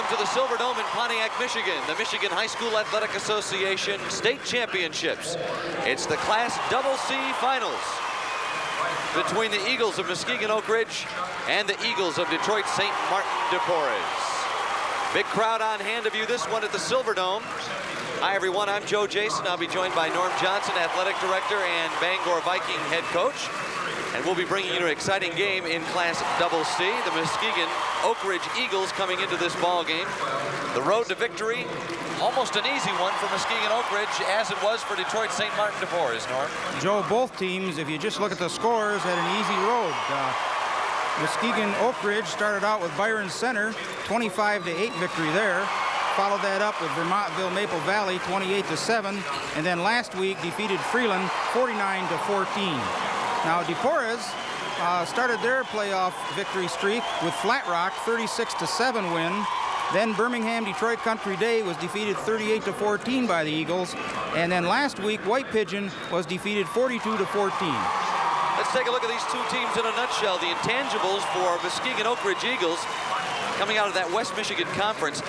Welcome to the Silverdome in Pontiac, Michigan, the Michigan High School Athletic Association State Championships. It's the Class CC Finals between the Eagles of Muskegon Oakridge and the Eagles of Detroit St. Martin Deporres. Big crowd on hand to view this one at the Silverdome. Hi everyone, I'm Joe Jason. I'll be joined by Norm Johnson, Athletic Director and Bangor Viking Head Coach. And we'll be bringing you an exciting game in Class CC. The Muskegon Oakridge Eagles coming into this ball game. The road to victory, almost an easy one for Muskegon Oakridge, as it was for Detroit St. Martin Deporres, Norm. Joe, both teams, if you just look at the scores, had an easy road. Muskegon Oakridge started out with Byron Center, 25-8 victory there. Followed that up with Vermontville Maple Valley, 28-7. And then last week defeated Freeland, 49-14. Now, Deporres started their playoff victory streak with Flat Rock, 36-7 win. Then Birmingham Detroit Country Day was defeated 38-14 by the Eagles. And then last week, White Pigeon was defeated 42-14. Let's take a look at these two teams in a nutshell. The intangibles for Muskegon Oakridge Eagles coming out of that West Michigan Conference.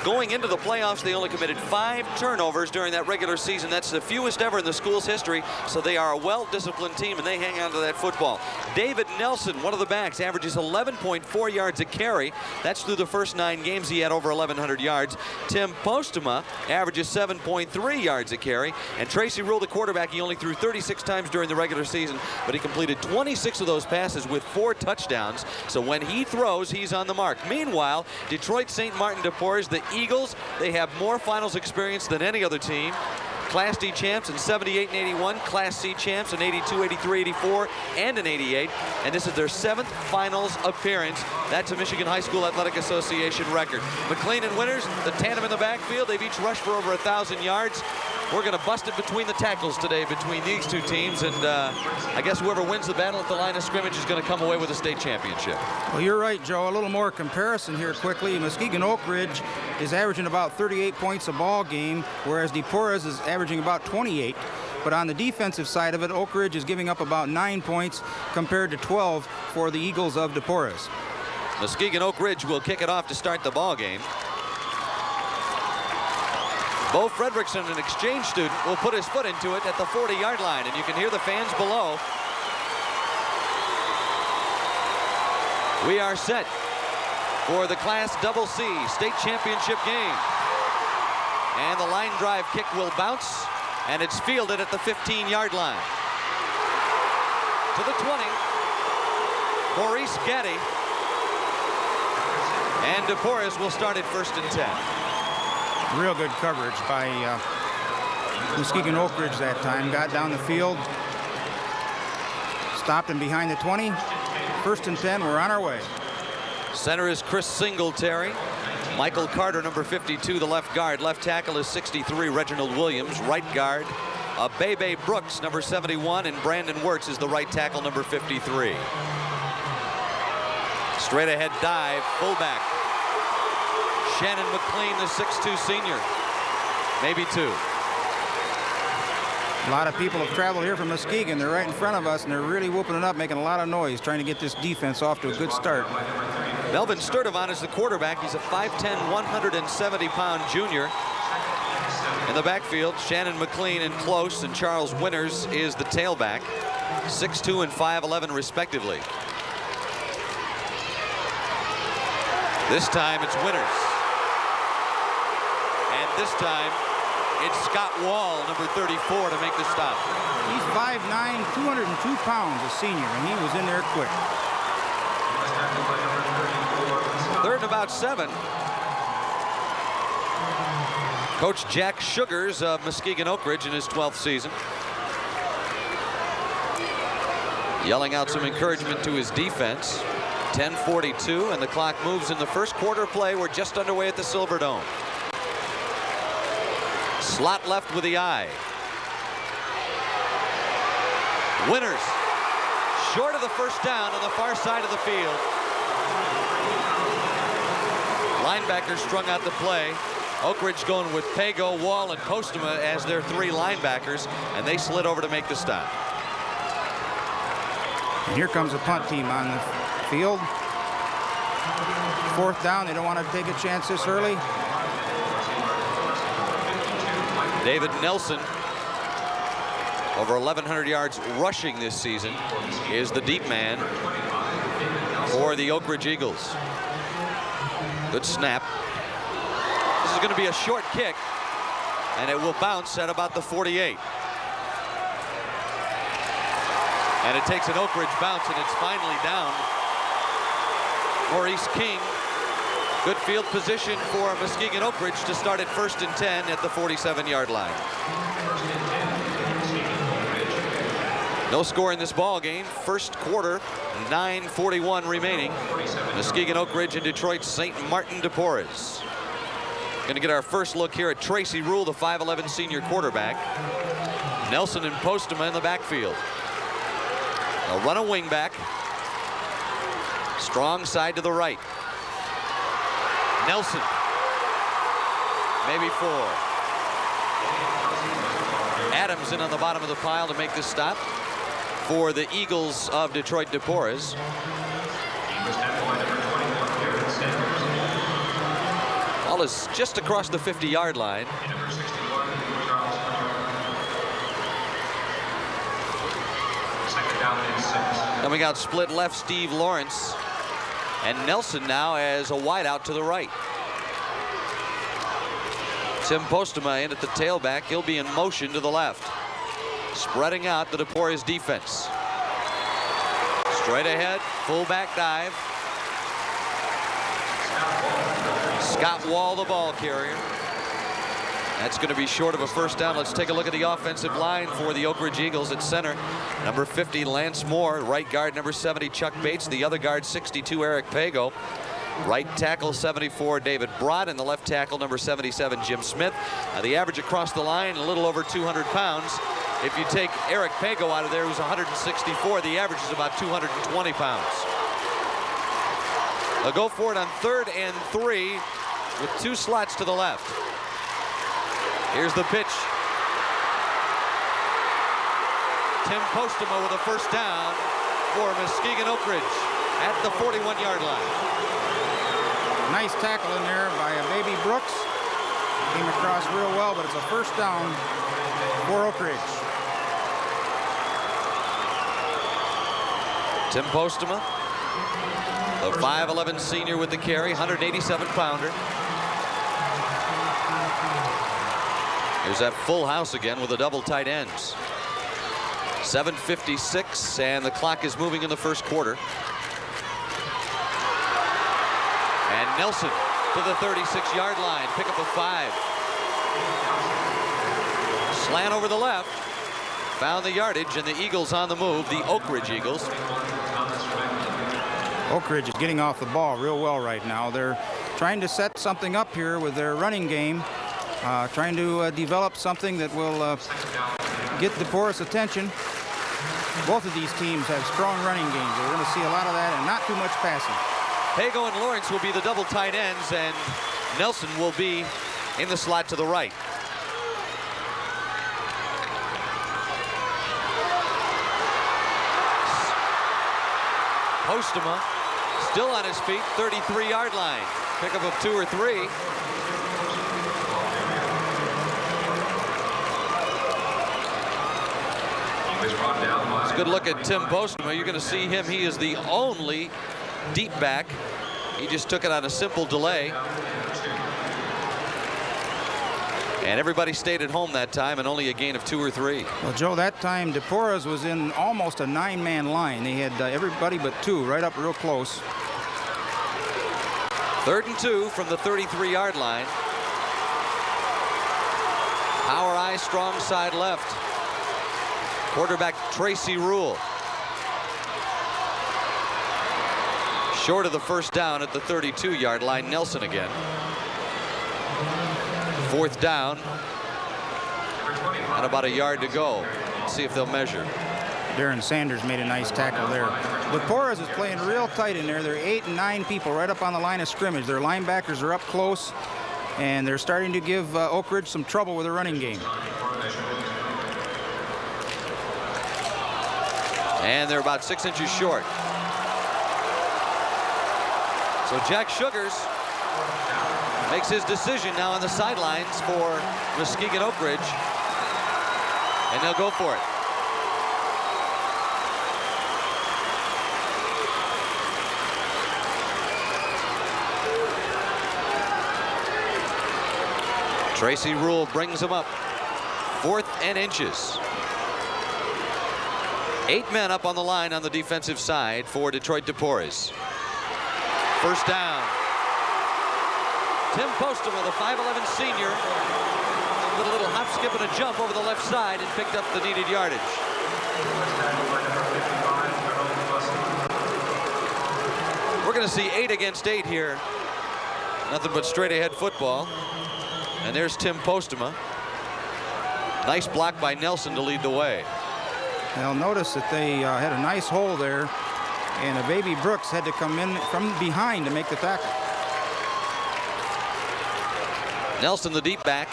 Going into the playoffs, they only committed 5 turnovers during that regular season. That's the fewest ever in the school's history, so they are a well-disciplined team, and they hang on to that football. David Nelson, one of the backs, averages 11.4 yards a carry. That's through the first 9 games. He had over 1,100 yards. Tim Postema averages 7.3 yards a carry. And Tracy Rule, the quarterback, he only threw 36 times during the regular season, but he completed 26 of those passes with 4 touchdowns. So when he throws, he's on the mark. Meanwhile, Detroit St. Martin Deporres, the Eagles, they have more finals experience than any other team. Class D champs in 78 and 81, Class C champs in 82, 83, 84, and in 88. And this is their 7th finals appearance. That's a Michigan High School Athletic Association record. McLean and Winters, the tandem in the backfield, they've each rushed for over 1,000 yards. We're going to bust it between the tackles today between these two teams, and I guess whoever wins the battle at the line of scrimmage is going to come away with a state championship. Well, you're right, Joe. A little more comparison here quickly. Muskegon Oakridge is averaging about 38 points a ball game, whereas Deporres is averaging about 28. But on the defensive side of it, Oakridge is giving up about 9 points compared to 12 for the Eagles of Deporres. Muskegon Oakridge will kick it off to start the ball game. Bo Fredrickson, an exchange student, will put his foot into it at the 40-yard line, and you can hear the fans below. We are set for the Class CC state championship game. And the line drive kick will bounce, and it's fielded at the 15-yard line. To the 20, Maurice Gaddy. And Deporres will start at 1st and 10. Real good coverage by Muskegon Oakridge that time. Got down the field, stopped him behind the 20. 1st and 10, we're on our way. Center is Chris Singletary. Michael Carter, number 52, the left guard. Left tackle is 63, Reginald Williams. Right guard, Bebe Brooks, number 71, and Brandon Wirtz is the right tackle, number 53. Straight ahead dive, fullback. Shannon McLean, the 6'2 senior. Maybe 2. A lot of people have traveled here from Muskegon. They're right in front of us, and they're really whooping it up, making a lot of noise, trying to get this defense off to a good start. Melvin Sturdivant is the quarterback. He's a 5'10", 170-pound junior. In the backfield, Shannon McLean and Close, and Charles Winters is the tailback. 6'2 and 5'11 respectively. This time it's Winters. And this time it's Scott Wall, number 34, to make the stop. He's 5'9", 202 pounds, a senior, and he was in there quick. 3rd and about 7. Coach Jack Sugars of Muskegon Oakridge in his 12th season. Yelling out some encouragement to his defense. 10:42, and the clock moves in the first quarter play. We're just underway at the Silverdome. Slot left with the eye. Winters, short of the first down on the far side of the field. Linebackers strung out the play. Oakridge going with Pago, Wall, and Postema as their 3 linebackers, and they slid over to make the stop. And here comes the punt team on the field. 4th down. They don't want to take a chance this early. David Nelson, over 1,100 yards rushing this season, is the deep man for the Oakridge Eagles. Good snap. This is going to be a short kick, and it will bounce at about the 48. And it takes an Oakridge bounce, and it's finally down. Maurice King. Good field position for Muskegon Oakridge to start at 1st and 10 at the 47-yard line. No score in this ball game. First quarter, 9:41 remaining. Muskegon Oakridge and Detroit St. Martin Deporres. Going to get our first look here at Tracy Rule, the 5'11 senior quarterback. Nelson and Postema in the backfield. They'll run a wing back. Strong side to the right. Nelson, maybe 4. Adams in on the bottom of the pile to make this stop for the Eagles of Detroit Deporres. Ball is just across the 50-yard line. Coming out split left, Steve Lawrence. And Nelson now as a wideout to the right. Tim Postema in at the tailback. He'll be in motion to the left. Spreading out the Deporres defense. Straight ahead, fullback dive. Scott Wall, the ball carrier. That's going to be short of a first down. Let's take a look at the offensive line for the Oakridge Eagles. At center, number 50, Lance Moore. Right guard, number 70, Chuck Bates. The other guard, 62, Eric Pago. Right tackle, 74, David Brott. And the left tackle, number 77, Jim Smith. The average across the line, a little over 200 pounds. If you take Eric Pago out of there, who's 164, the average is about 220 pounds. They'll go for it on 3rd and 3 with 2 slots to the left. Here's the pitch. Tim Postema with a first down for Muskegon Oakridge at the 41-yard line. Nice tackle in there by Baby Brooks. Came across real well, but it's a first down for Oakridge. Tim Postema, the 5'11 senior with the carry, 187-pounder. Here's that full house again with the double tight ends. 7:56, and the clock is moving in the first quarter. And Nelson to the 36-yard line, pick up a 5. Slant over the left, found the yardage, and the Eagles on the move, the Oakridge Eagles. Oakridge is getting off the ball real well right now. They're trying to set something up here with their running game. Trying to develop something that will get Deporres' attention. Both of these teams have strong running games. We're going to see a lot of that and not too much passing. Pago and Lawrence will be the double tight ends, and Nelson will be in the slot to the right. Postema still on his feet, 33-yard line. Pickup of 2 or 3. It's a good look at Tim Postema. You're going to see him. He is the only deep back. He just took it on a simple delay. And everybody stayed at home that time, and only a gain of 2 or 3. Well, Joe, that time Deporres was in almost a 9-man line. They had everybody but 2 right up real close. 3rd and 2 from the 33-yard line. Power eye, strong side left. Quarterback Tracy Rule. Short of the first down at the 32-yard line. Nelson again. 4th down. And about a yard to go. Let's see if they'll measure. Darren Sanders made a nice tackle there. Deporres is playing real tight in there. There are 8 and 9 people right up on the line of scrimmage. Their linebackers are up close, and they're starting to give Oakridge some trouble with the running game. And they're about 6 inches short. So Jack Sugars makes his decision now on the sidelines for Muskegon Oakridge, and they'll go for it. Tracy Rule brings him up. 4th and inches. 8 men up on the line on the defensive side for Detroit Deporres. First down. Tim Postema, the 5'11" senior, with a little hop, skip, and a jump over the left side and picked up the needed yardage. We're going to see 8 against 8 here. Nothing but straight ahead football. And there's Tim Postema. Nice block by Nelson to lead the way. Now notice that they had a nice hole there, and a Baby Brooks had to come in from behind to make the tackle. Nelson, the deep back,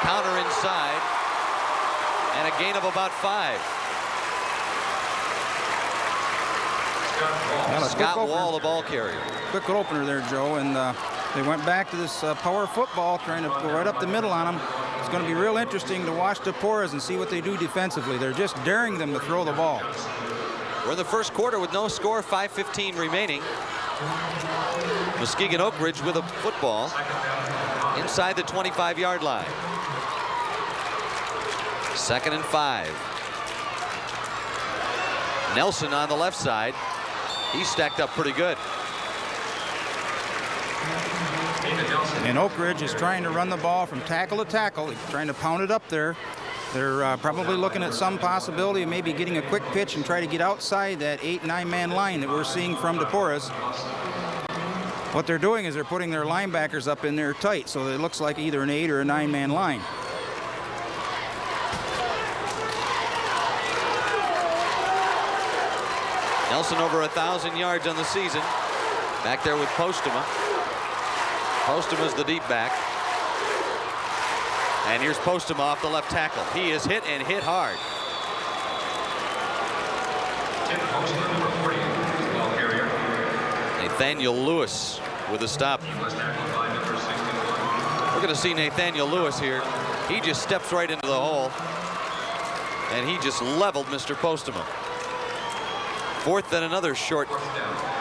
counter inside, and a gain of about 5. Scott Wall, the ball carrier. Quick opener there, Joe, and they went back to this power football, trying to go right up the middle on them. It's going to be real interesting to watch Deporres and see what they do defensively. They're just daring them to throw the ball. We're in the first quarter with no score, 5:15 remaining. Muskegon Oakridge with a football inside the 25-yard line. 2nd and 5. Nelson on the left side. He's stacked up pretty good. And Oakridge is trying to run the ball from tackle to tackle. He's trying to pound it up there. They're probably looking at some possibility of maybe getting a quick pitch and try to get outside that 8-9 man line that we're seeing from Deporres. What they're doing is they're putting their linebackers up in there tight, so it looks like either an 8 or a 9 man line. Nelson over 1,000 yards on the season. Back there with Postema. Postema's the deep back. And here's Postema off the left tackle. He is hit and hit hard. Nathaniel Lewis with a stop. We're going to see Nathaniel Lewis here. He just steps right into the hole. And he just leveled Mr. Postema. 4th and another short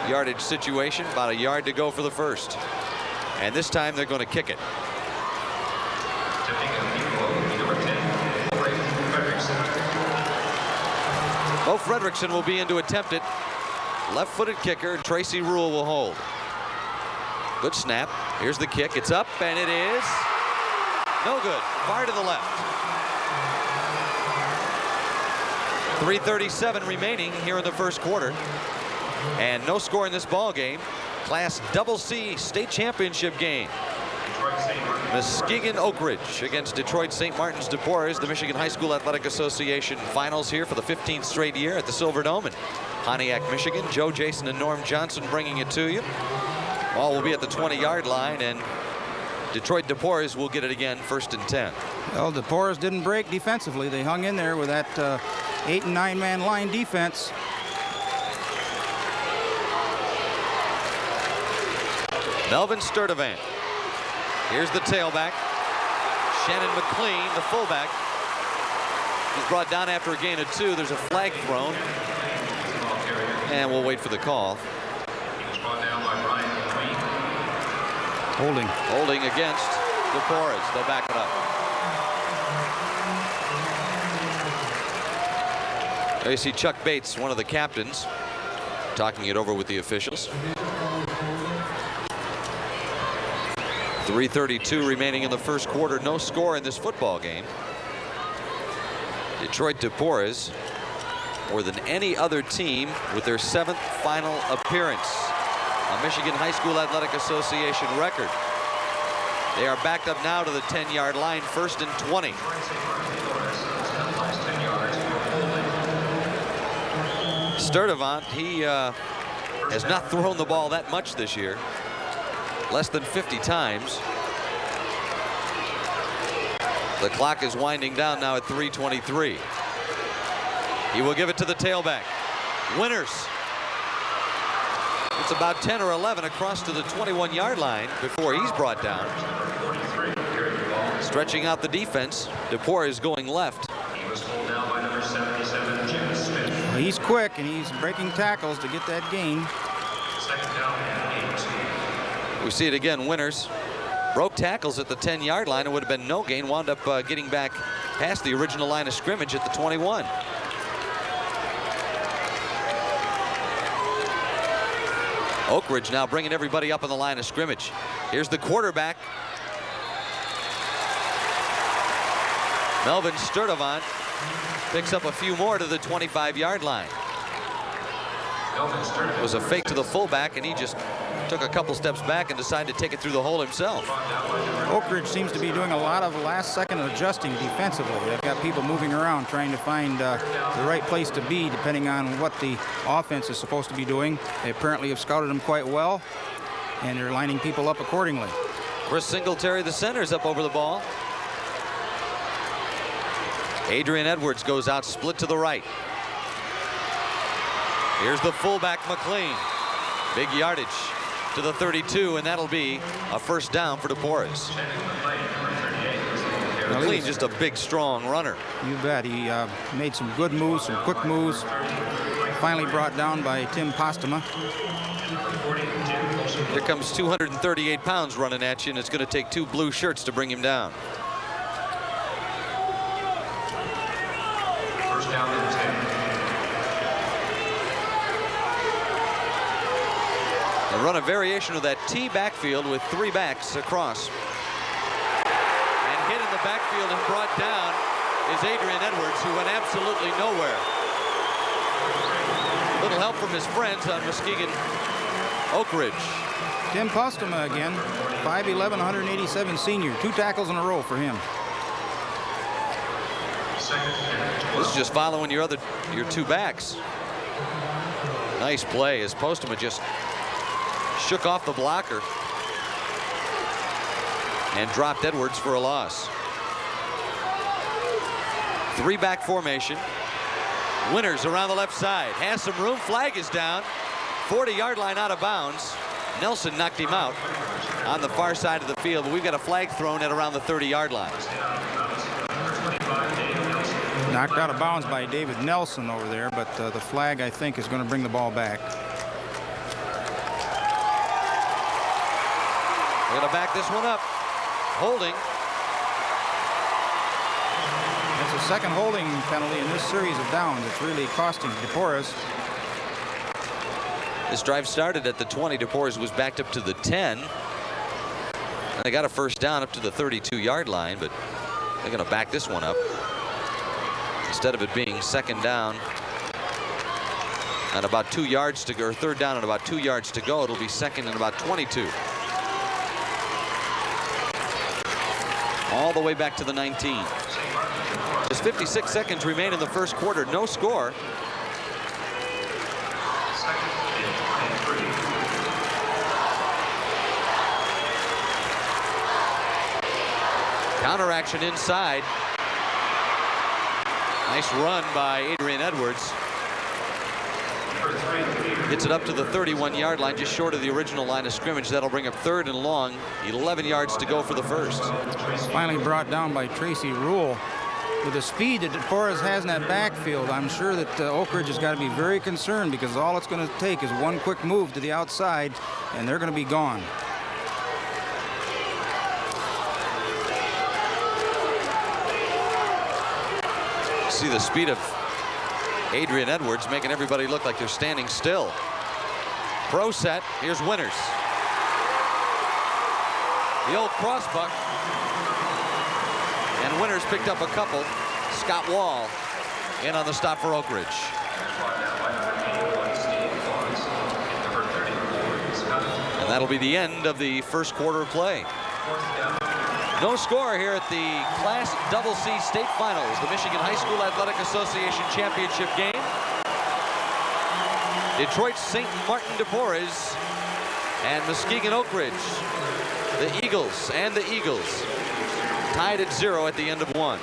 yardage situation. About a yard to go for the first. And this time they're going to kick it. Bo Fredrickson will be in to attempt it. Left-footed kicker, Tracy Rule will hold. Good snap. Here's the kick. It's up, and it is no good. Far to the left. 3:37 remaining here in the first quarter. And no score in this ball game. Class CC state championship game. Muskegon Oakridge against Detroit St. Martin's Deporres, the Michigan High School Athletic Association finals here for the 15th straight year at the Silverdome in Pontiac, Michigan. Joe, Jason, and Norm Johnson bringing it to you. Ball will be at the 20-yard line, and Detroit Deporres will get it again, 1st and 10. Well, Deporres didn't break defensively. They hung in there with that 8 and 9 man line defense. Melvin Sturdivant. Here's the tailback. Shannon McLean, the fullback. He's brought down after a gain of 2. There's a flag thrown. And we'll wait for the call. Holding. Holding against Deporres. They'll back it up. There you see Chuck Bates, one of the captains, talking it over with the officials. 3:32 remaining in the first quarter. No score in this football game. Detroit Deporres, more than any other team, with their 7th final appearance. A Michigan High School Athletic Association record. They are backed up now to the 10-yard line, 1st and 20. Sturdivant, he has not thrown the ball that much this year. Less than 50 times. The clock is winding down now at 3:23. He will give it to the tailback. Winters. It's about 10 or 11 across to the 21-yard line before he's brought down. Stretching out the defense, Deporres is going left. Well, he's quick and he's breaking tackles to get that gain. We see it again. Winters broke tackles at the 10-yard line. It would have been no gain. Wound up getting back past the original line of scrimmage at the 21. Oakridge now bringing everybody up on the line of scrimmage. Here's the quarterback. Melvin Sturdivant picks up a few more to the 25-yard line. It was a fake to the fullback, and he just took a couple steps back and decided to take it through the hole himself. Oakridge seems to be doing a lot of last-second adjusting defensively. They've got people moving around trying to find the right place to be depending on what the offense is supposed to be doing. They apparently have scouted them quite well, and they're lining people up accordingly. Chris Singletary, the center, is up over the ball. Adrian Edwards goes out, split to the right. Here's the fullback, McLean. Big yardage to the 32, and that'll be a first down for Deporres. McLean, just a big, strong runner. You bet. He made some good moves, some quick moves. Finally brought down by Tim Postuma. Here comes 238 pounds running at you, and it's going to take two blue shirts to bring him down. First down and 10. They run a variation of that T backfield with three backs across. And hit in the backfield and brought down is Adrian Edwards, who went absolutely nowhere. Little help from his friends on Muskegon Oakridge. Tim Postuma again, 5'11", 187 senior. 2 tackles in a row for him. This is just following your two backs. Nice play as Postuma just shook off the blocker and dropped Edwards for a loss. 3-back formation. Winters around the left side, has some room. Flag is down. 40-yard line out of bounds. Nelson knocked him out on the far side of the field, but we've got a flag thrown at around the 30-yard line. Knocked out of bounds by David Nelson over there, but the flag, I think, is going to bring the ball back. We're going to back this one up. Holding. That's the second holding penalty in this series of downs. It's really costing Deporres. This drive started at the 20. Deporres was backed up to the 10. And they got a first down up to the 32-yard line, but they're going to back this one up. Instead of it being second down and about 2 yards to go, or third down and about 2 yards to go, it'll be second and about 22. All the way back to the 19. Just 56 seconds remain in the first quarter. No score. Counter action inside. Nice run by Adrian Edwards. Gets it up to the 31-yard line, just short of the original line of scrimmage. That'll bring up third and long. 11 yards to go for the first. Finally brought down by Tracy Rule. With the speed that Deporres has in that backfield, I'm sure that Oakridge has got to be very concerned, because all it's going to take is one quick move to the outside, and they're going to be gone. See the speed of Adrian Edwards, making everybody look like they're standing still. Pro set. Here's Winters. The old crossbuck. And Winters picked up a couple. Scott Wall in on the stop for Oakridge. And that'll be the end of the first quarter of play. No score here at the Class CC State Finals, the Michigan High School Athletic Association Championship game. Detroit's St. Martin Deporres and Muskegon Oakridge. The Eagles and the Eagles tied at 0 at the end of 1.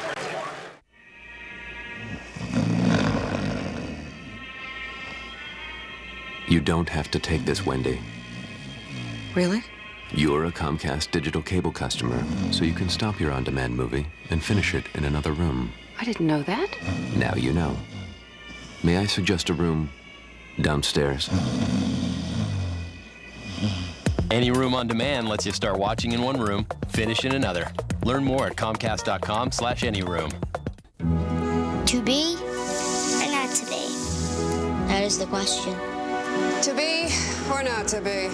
You don't have to take this, Wendy. Really? You're a Comcast digital cable customer, so you can stop your on-demand movie and finish it in another room. I didn't know that. Now you know. May I suggest a room downstairs? Any room on demand lets you start watching in one room, finish in another. Learn more at comcast.com/anyroom. To be or not to be? That is the question. To be or not to be?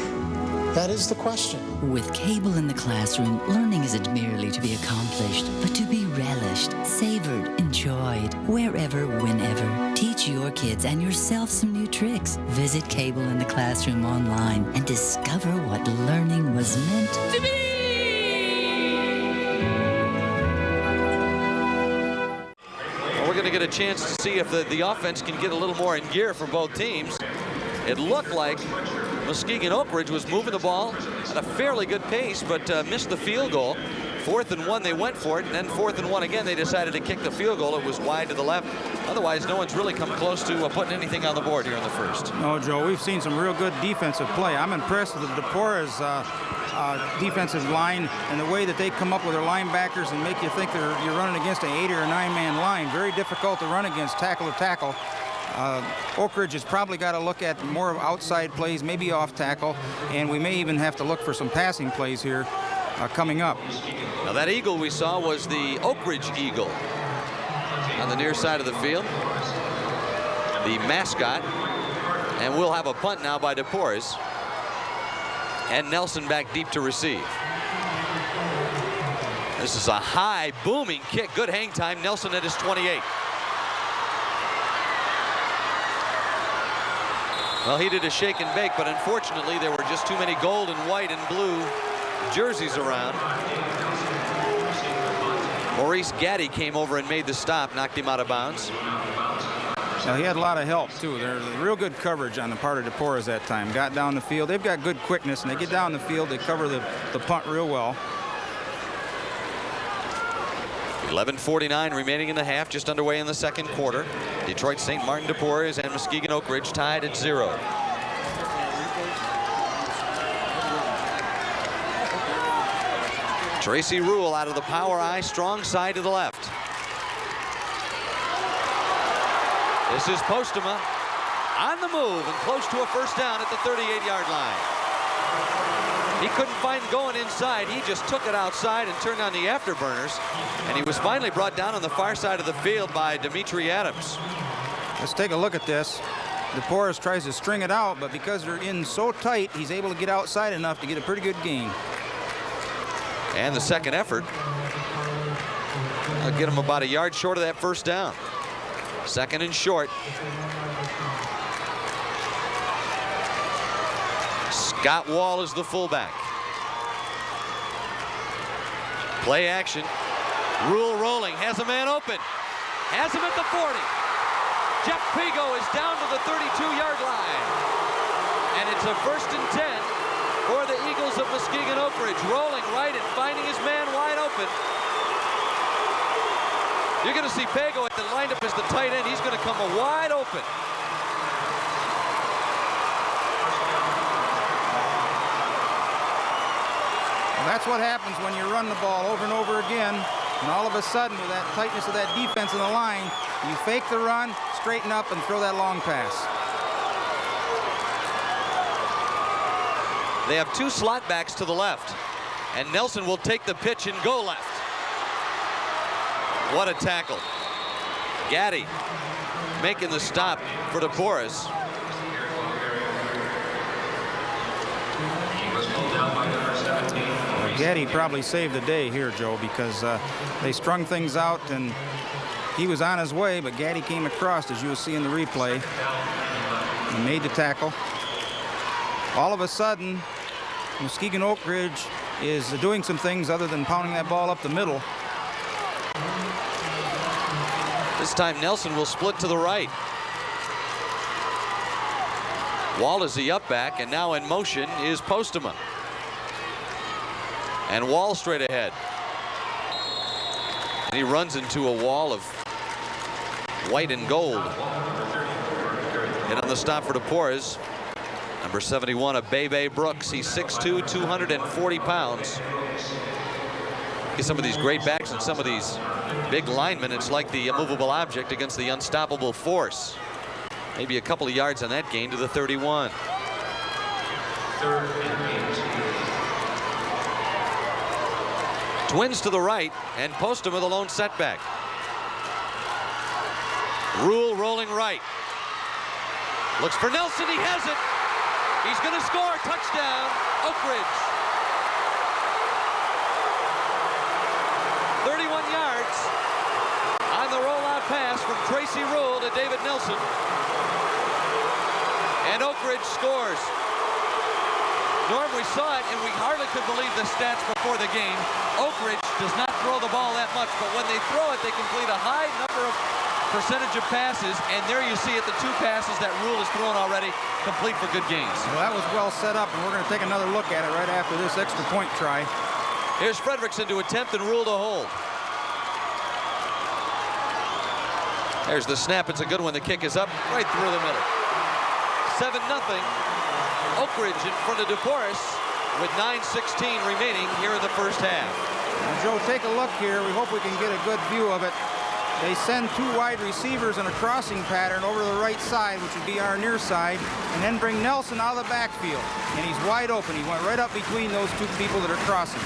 That is the question. With cable in the classroom, learning isn't merely to be accomplished, but to be relished, savored, enjoyed, wherever, whenever. Teach your kids and yourself some new tricks. Visit Cable in the Classroom online and discover what learning was meant to be. Well, we're going to get a chance to see if the offense can get a little more in gear for both teams. It looked like Muskegon Oakridge was moving the ball at a fairly good pace, but missed the field goal. 4th and 1, they went for it, and then 4th and 1 again, they decided to kick the field goal. It was wide to the left. Otherwise, no one's really come close to putting anything on the board here in the first. No, Joe, we've seen some real good defensive play. I'm impressed with the Deporres defensive line and the way that they come up with their linebackers and make you think you're running against an 8 or a 9-man line. Very difficult to run against tackle to tackle. Oakridge has probably got to look at more of outside plays, maybe off tackle, and we may even have to look for some passing plays here coming up. Now that eagle we saw was the Oakridge Eagle on the near side of the field, the mascot, and we'll have a punt now by Deporres, and Nelson back deep to receive. This is a high booming kick, good hang time. Nelson at his 28. Well, he did a shake and bake, but unfortunately there were just too many gold and white and blue jerseys around. Maurice Gaddy came over and made the stop, knocked him out of bounds. Now, he had a lot of help, too. There's real good coverage on the part of Deporres that time. Got down the field. They've got good quickness, and they get down the field. They cover the punt real well. 11:49 remaining in the half, just underway in the second quarter. Detroit St. Martin Deporres and Muskegon Oakridge tied at 0. Tracy Rule out of the power eye, strong side to the left. This is Postema on the move and close to a first down at the 38-yard line. He couldn't find going inside. He just took it outside and turned on the afterburners. And he was finally brought down on the far side of the field by Dimitri Adams. Let's take a look at this. Deporres tries to string it out, but because they're in so tight, he's able to get outside enough to get a pretty good gain. And the second effort will get him about a yard short of that first down. Second and short. Scott Wall is the fullback. Play action. Rule rolling. Has a man open. Has him at the 40. Jeff Pigo is down to the 32-yard line. And it's a 1st and 10 for the Eagles of Muskegon Oakridge. Rolling right and finding his man wide open. You're going to see Pigo at the lined up as the tight end. He's going to come wide open. That's what happens when you run the ball over and over again, and all of a sudden, with that tightness of that defense in the line, you fake the run, straighten up, and throw that long pass. They have 2 slot backs to the left, and Nelson will take the pitch and go left. What a tackle. Gaddy making the stop for Deporres. Gaddy probably saved the day here, Joe, because they strung things out and he was on his way, but Gaddy came across, as you will see in the replay, and made the tackle. All of a sudden, Muskegon Oakridge is doing some things other than pounding that ball up the middle. This time Nelson will split to the right. Wall is the up back, and now in motion is Postema. And Wall straight ahead. And he runs into a wall of white and gold. And on the stop for Deporres, Number 71, a Bebe Brooks. He's 6'2", 240 pounds. Get some of these great backs and some of these big linemen. It's like the immovable object against the unstoppable force. Maybe a couple of yards on that gain to the 31. Twins to the right, and Postum with a lone setback. Rule rolling right. Looks for Nelson. He has it. He's going to score. Touchdown, Oakridge. 31 yards on the rollout pass from Tracy Rule to David Nelson. And Oakridge scores. Norm, we saw it, and we hardly could believe the stats before the game. Oakridge does not throw the ball that much, but when they throw it, they complete a high number of percentage of passes, and there you see it, the 2 passes that Rule has thrown already, complete for good gains. Well, that was well set up, and we're going to take another look at it right after this extra point try. Here's Fredrickson to attempt and Rule to hold. There's the snap. It's a good one. The kick is up right through the middle. 7-0. Oakridge in front of Deporres with 9:16 remaining here in the first half. Now, Joe, take a look here. We hope we can get a good view of it. They send 2 wide receivers in a crossing pattern over to the right side, which would be our near side, and then bring Nelson out of the backfield. And he's wide open. He went right up between those 2 people that are crossing.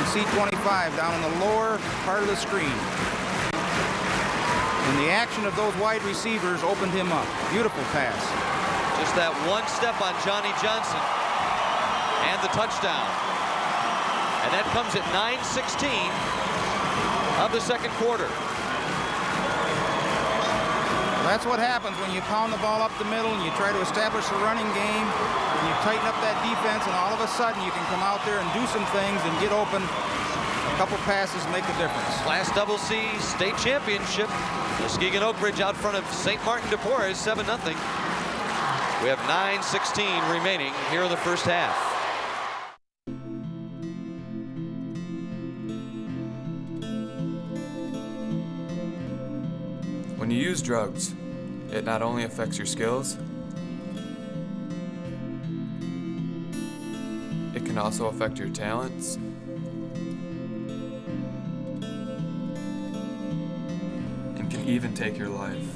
You see 25 down in the lower part of the screen. And the action of those wide receivers opened him up. Beautiful pass. Just that one step on Johnny Johnson and the touchdown. And that comes at 9:16 of the second quarter. Well, that's what happens when you pound the ball up the middle and you try to establish a running game and you tighten up that defense, and all of a sudden you can come out there and do some things and get open. A couple passes make a difference. Class Double C state championship. Muskegon Oakridge out front of St. Martin Deporres, 7-0. We have 9:16 remaining here in the first half. When you use drugs, it not only affects your skills, it can also affect your talents, and can even take your life.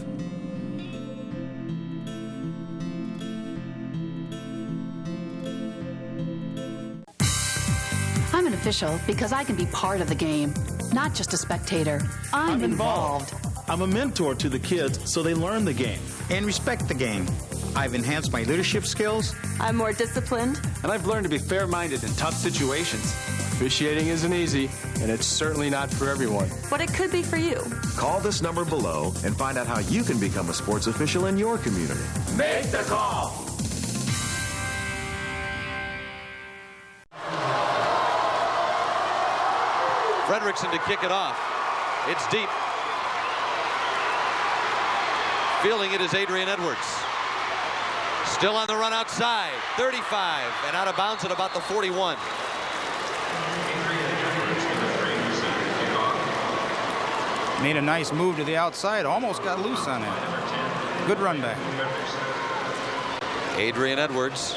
I'm an official because I can be part of the game, not just a spectator. I'm involved. I'm a mentor to the kids so they learn the game and respect the game. I've enhanced my leadership skills. I'm more disciplined. And I've learned to be fair-minded in tough situations. Officiating isn't easy, and it's certainly not for everyone. But it could be for you. Call this number below and find out how you can become a sports official in your community. Make the call. Fredrickson to kick it off. It's deep. Fielding it is Adrian Edwards. Still on the run outside. 35 and out of bounds at about the 41. Made a nice move to the outside. Almost got loose on it. Good run back. Adrian Edwards.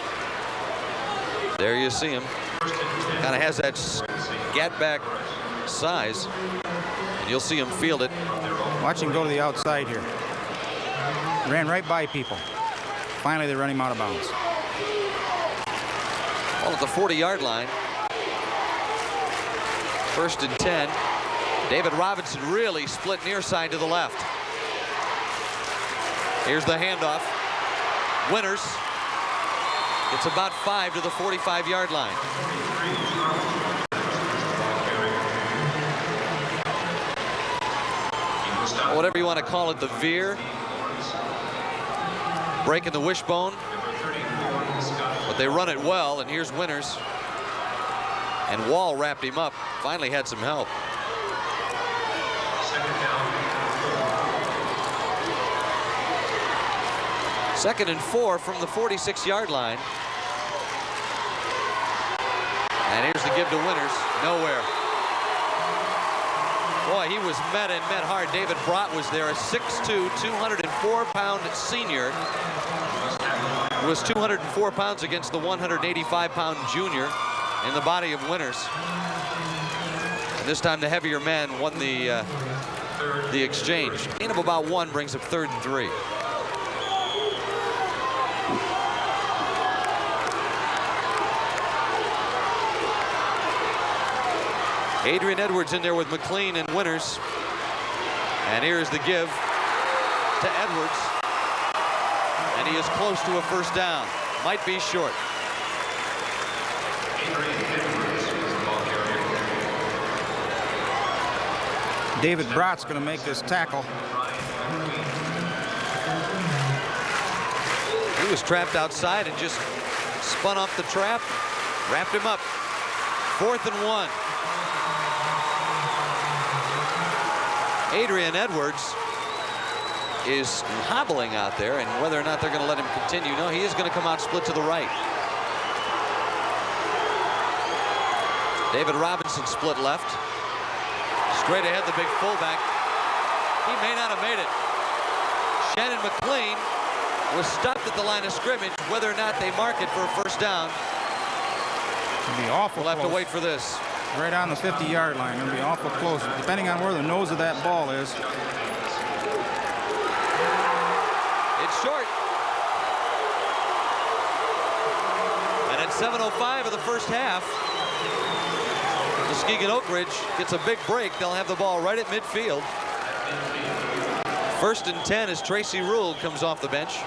There you see him. Kind of has that scat back size. And you'll see him field it. Watch him go to the outside here. Ran right by people. Finally, they run him out of bounds. Ball at the 40-yard line. 1st and 10. David Robinson really split near side to the left. Here's the handoff. Winters. It's about 5 to the 45-yard line. Whatever you want to call it, the veer. Breaking the wishbone. But they run it well, and here's Winters. And Wall wrapped him up. Finally had some help. Second and 4 from the 46-yard line. And here's the give to Winters. Nowhere. Boy, he was met and met hard. David Brott was there, a 6'2", 204-pound senior. was 204 pounds against the 185-pound junior in the body of Winters. And this time the heavier man won the exchange. Gain of about 1 brings up 3rd and 3. Adrian Edwards in there with McLean and Winters. And here's the give to Edwards. And he is close to a first down. Might be short. David Brott's going to make this tackle. He was trapped outside and just spun off the trap, wrapped him up. 4th and 1. Adrian Edwards is hobbling out there, and whether or not they're going to let him continue, no, he is going to come out split to the right. David Robinson split left. Straight ahead, the big fullback. He may not have made it. Shannon McLean was stopped at the line of scrimmage. Whether or not they mark it for a first down, it'll be awful we'll have close. to wait for this. Right on the 50-yard line. It'll be awful close, depending on where the nose of that ball is. It's short. And at 7:05 of the first half, Muskegon Oakridge gets a big break. They'll have the ball right at midfield. 1st and 10 as Tracy Rule comes off the bench.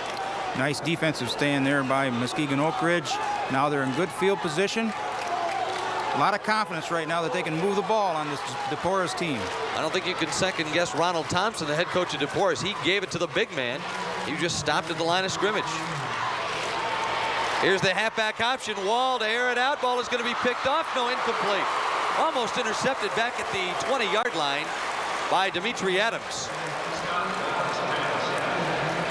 Nice defensive stand there by Muskegon Oakridge. Now they're in good field position. A lot of confidence right now that they can move the ball on this Deporres team. I don't think you can second guess Ronald Thompson, the head coach of Deporres. He gave it to the big man. He just stopped at the line of scrimmage. Here's the halfback option. Wall to air it out. Ball is going to be picked off. No, incomplete. Almost intercepted back at the 20-yard line by Dimitri Adams.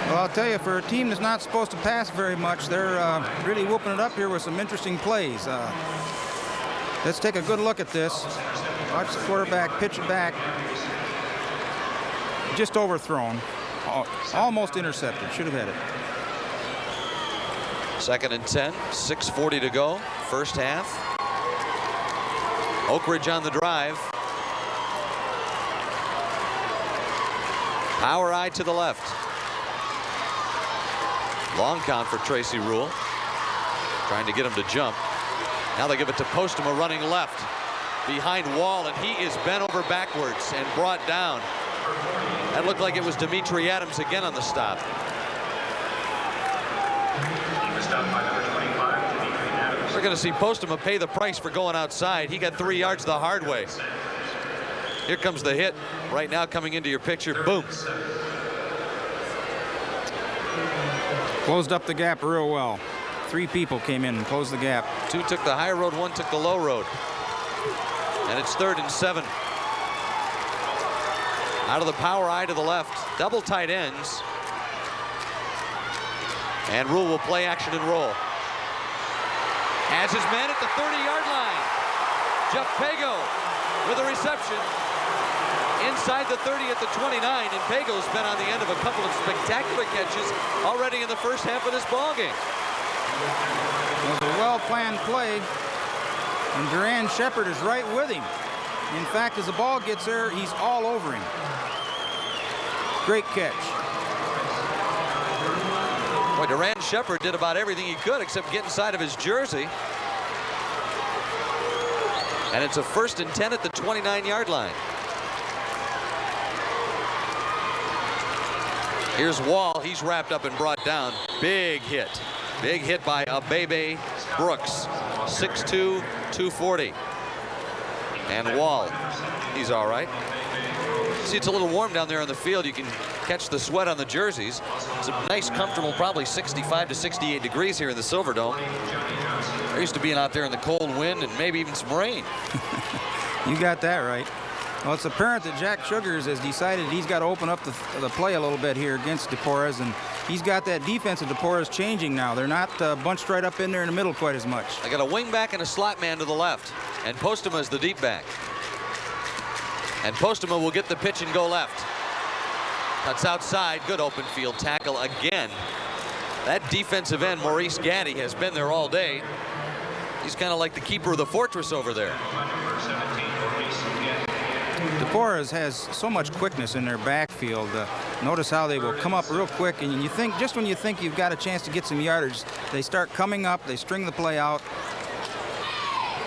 Well, I'll tell you, for a team that's not supposed to pass very much, they're really whooping it up here with some interesting plays. Let's take a good look at this. Watch the quarterback pitch it back. Just overthrown. Almost intercepted. Should have had it. 2nd and 10. 6:40 to go. First half. Oakridge on the drive. Power eye to the left. Long count for Tracy Rule. Trying to get him to jump. Now they give it to Postma running left behind Wall, and he is bent over backwards and brought down. That looked like it was Dimitri Adams again on the stop. We're going to see Postma pay the price for going outside. He got 3 yards the hard way. Here comes the hit right now coming into your picture. Boom. Closed up the gap real well. 3 people came in and closed the gap. 2 took the high road, 1 took the low road. And it's 3rd and 7. Out of the power eye to the left. Double tight ends. And Rule will play action and roll. Has his man at the 30-yard line. Jeff Pago with a reception. Inside the 30 at the 29, and Pago's been on the end of a couple of spectacular catches already in the first half of this ballgame. It was a well-planned play, and Duran Shepard is right with him. In fact, as the ball gets there, he's all over him. Great catch. Boy, Duran Shepard did about everything he could except get inside of his jersey. And it's a 1st and 10 at the 29-yard line. Here's Wall. He's wrapped up and brought down. Big hit. Big hit by Abebe Brooks. 6'2", 240. And Wall, he's all right. See, it's a little warm down there on the field. You can catch the sweat on the jerseys. It's a nice, comfortable, probably 65 to 68 degrees here in the Silverdome. They're used to being out there in the cold wind and maybe even some rain. You got that right. Well, it's apparent that Jack Sugars has decided he's got to open up the play a little bit here against Deporres, and he's got that defense of Deporres changing now. They're not bunched right up in there in the middle quite as much. They got a wing back and a slot man to the left, and Postma is the deep back. And Postma will get the pitch and go left. Cuts outside. Good open field tackle again That defensive end, Maurice Gaddy, has been there all day. He's kind of like the keeper of the fortress over there. Deporres has so much quickness in their backfield. Notice how they will come up real quick, and you think, just when you think you've got a chance to get some yardage, they start coming up, they string the play out,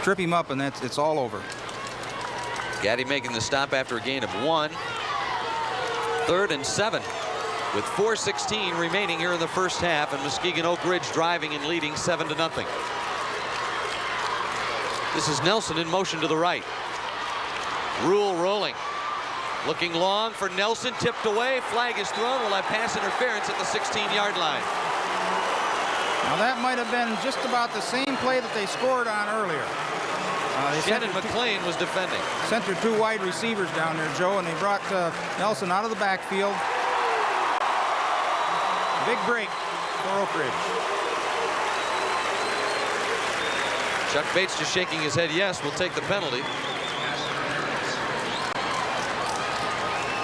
trip him up, and it's all over. Gaddy making the stop after a gain of 1. 3rd and 7 with 4:16 remaining here in the first half, and Muskegon Oakridge driving and leading 7-0. This is Nelson in motion to the right. Rule rolling. Looking long for Nelson, tipped away, flag is thrown. We'll have pass interference at the 16-yard line. Now that might have been just about the same play that they scored on earlier. Shannon McLean was defending. Sent their 2 wide receivers down there, Joe, and they brought Nelson out of the backfield. Big break for Oakridge. Chuck Bates just shaking his head yes, we'll take the penalty.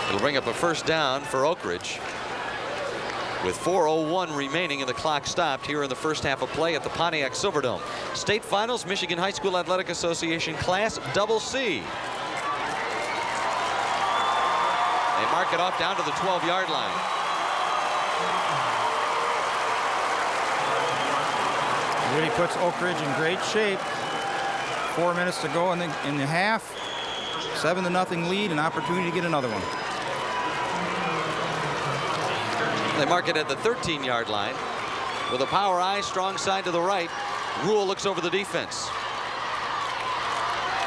It'll bring up a first down for Oakridge with 4:01 remaining and the clock stopped here in the first half of play at the Pontiac Silverdome. State Finals, Michigan High School Athletic Association Class CC. They mark it off down to the 12-yard line. Really puts Oakridge in great shape. 4 minutes to go in the half. 7-0 lead, an opportunity to get another one. They mark it at the 13-yard line with a power eye, strong side to the right. Rule looks over the defense.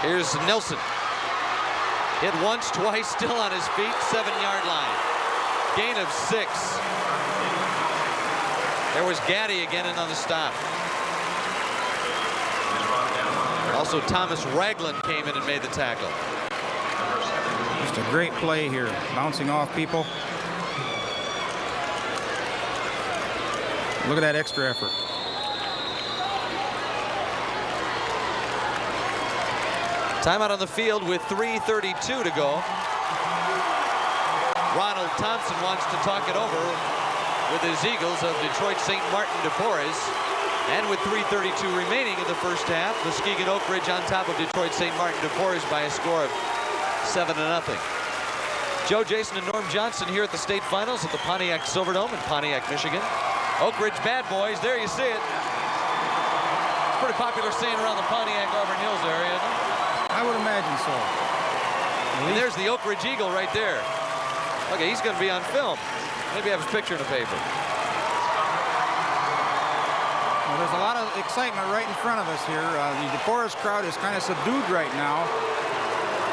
Here's Nelson. Hit once, twice, still on his feet. 7-yard line. Gain of 6. There was Gaddy again in on the stop. Also, Thomas Ragland came in and made the tackle. Just a great play here, bouncing off people. Look at that extra effort. Timeout on the field with 3:32 to go. Ronald Thompson wants to talk it over with his Eagles of Detroit St. Martin Deporres. And with 3:32 remaining in the first half, Muskegon Oakridge on top of Detroit St. Martin Deporres by a score of 7-0. Joe, Jason, and Norm Johnson here at the state finals at the Pontiac Silverdome in Pontiac, Michigan. Oakridge bad boys, there you see it. It's pretty popular saying around the Pontiac Auburn Hills area, isn't it? I would imagine so. And there's the Oakridge Eagle right there. Okay, he's going to be on film. Maybe have his picture in the paper. Well, there's a lot of excitement right in front of us here. The Deporres crowd is kind of subdued right now.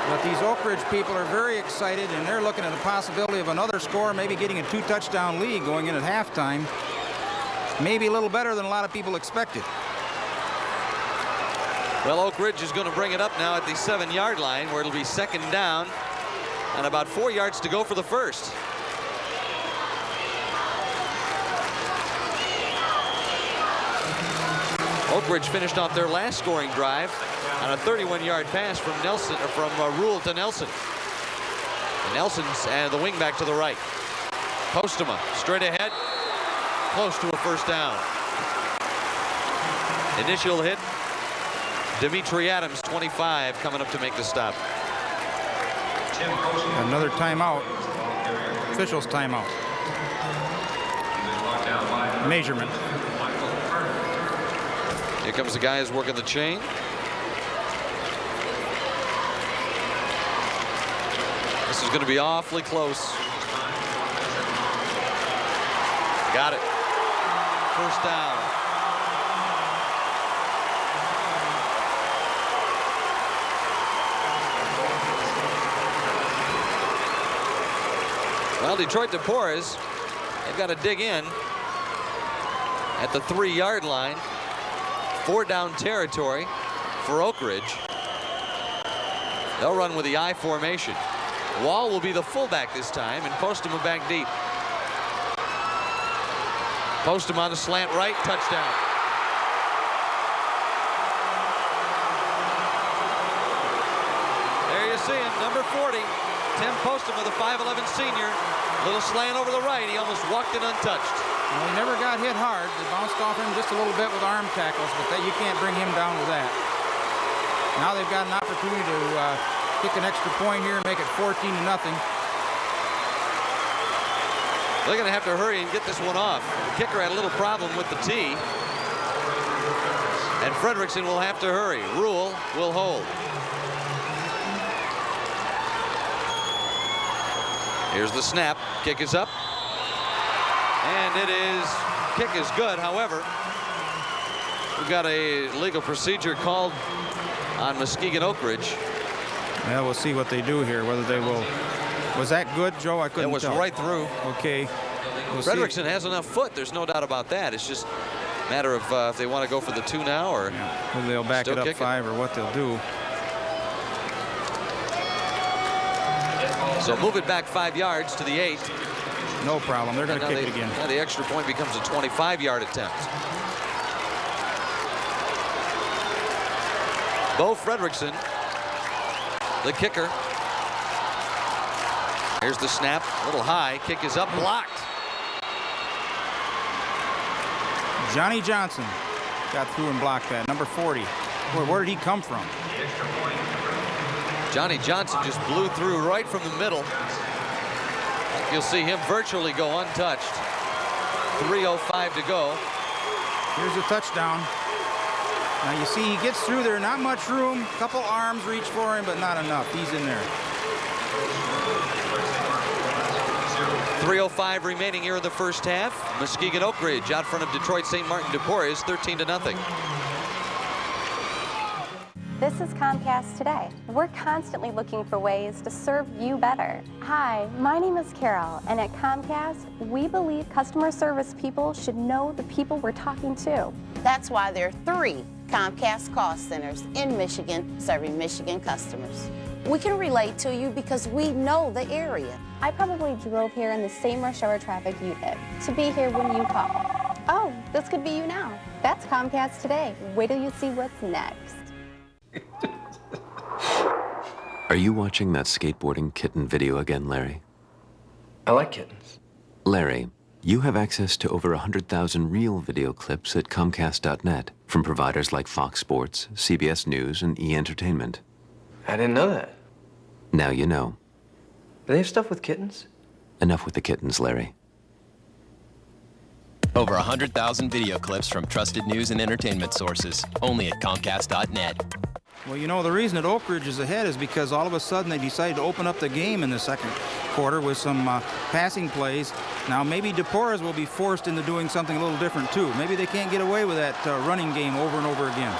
But these Oakridge people are very excited, and they're looking at the possibility of another score, maybe getting a 2-touchdown lead going in at halftime. Maybe a little better than a lot of people expected. Well, Oakridge is going to bring it up now at the 7-yard line, where it'll be second down and about 4 yards to go for the first. Oakridge finished off their last scoring drive on a 31-yard pass from Nelson, or from Rule to Nelson. And Nelson's the wingback to the right. Postema straight ahead, close to a first down. Initial hit, Dimitri Adams, 25, coming up to make the stop. Another timeout. Officials timeout. Measurement. Here comes the guy who's working the chain. This is going to be awfully close. Got it. First down. Well, Detroit Deporres, they've got to dig in at the 3-yard line. 4 down territory for Oakridge. They'll run with the I formation. Wall will be the fullback this time, and Postema back deep. Postema on the slant right, touchdown. There you see him, number 40, Tim Postema, the 5'11" senior. Little slant over the right, he almost walked it untouched. Well, he never got hit hard. bounced off him just a little bit with arm tackles, but you can't bring him down with that. Now they've got an opportunity to kick an extra point here and make it 14-0. They're going to have to hurry and get this one off. The kicker had a little problem with the tee. And Fredrickson will have to hurry. Rule will hold. Here's the snap. Kick is up. And kick is good. However, we've got a legal procedure called on Muskegon Oakridge. Yeah, we'll see what they do here, whether they will. Was that good, Joe? I couldn't tell. It was right through. Okay. We'll Fredrickson has enough foot. There's no doubt about that. It's just a matter of if they want to go for the 2 now or whether they'll back it up 5 or what they'll do. So move it back 5 yards to the 8. No problem. They're going to kick it again. Now the extra point becomes a 25-yard attempt. Bo Fredrickson, the kicker. Here's the snap, a little high. Kick is up, blocked. Johnny Johnson got through and blocked that. Number 40. Where did he come from? Johnny Johnson just blew through right from the middle. You'll see him virtually go untouched. 3:05 to go. Here's a touchdown. Now you see he gets through there, not much room. Couple arms reach for him, but not enough. He's in there. 3:05 remaining here in the first half. Muskegon Oakridge out front of Detroit St. Martin Deporres, 13-0. This is Comcast Today. We're constantly looking for ways to serve you better. Hi, my name is Carol, and at Comcast, we believe customer service people should know the people we're talking to. That's why there are 3 Comcast call centers in Michigan serving Michigan customers. We can relate to you because we know the area. I probably drove here in the same rush hour traffic you did to be here when you call. Oh, this could be you now. That's Comcast Today. Wait till you see what's next. Are you watching that skateboarding kitten video again, Larry? I like kittens. Larry, you have access to over 100,000 real video clips at Comcast.net from providers like Fox Sports, CBS News, and E! Entertainment. I didn't know that. Now you know. Do they have stuff with kittens? Enough with the kittens, Larry. Over 100,000 video clips from trusted news and entertainment sources, only at Comcast.net. Well, you know, the reason that Oakridge is ahead is because all of a sudden they decided to open up the game in the second quarter with some passing plays. Now, maybe Deporres will be forced into doing something a little different, too. Maybe they can't get away with that running game over and over again.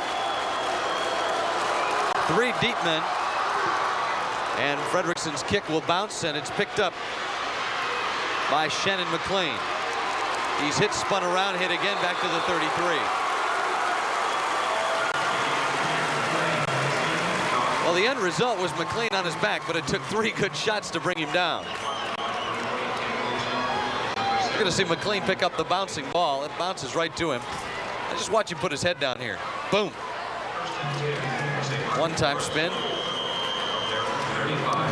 3 deep men. And Fredrickson's kick will bounce, and it's picked up by Shannon McLean. He's hit, spun around, hit again, back to the 33. Well, the end result was McLean on his back, but it took 3 good shots to bring him down. You're going to see McLean pick up the bouncing ball. It bounces right to him. And just watch him put his head down here. Boom. One-time spin.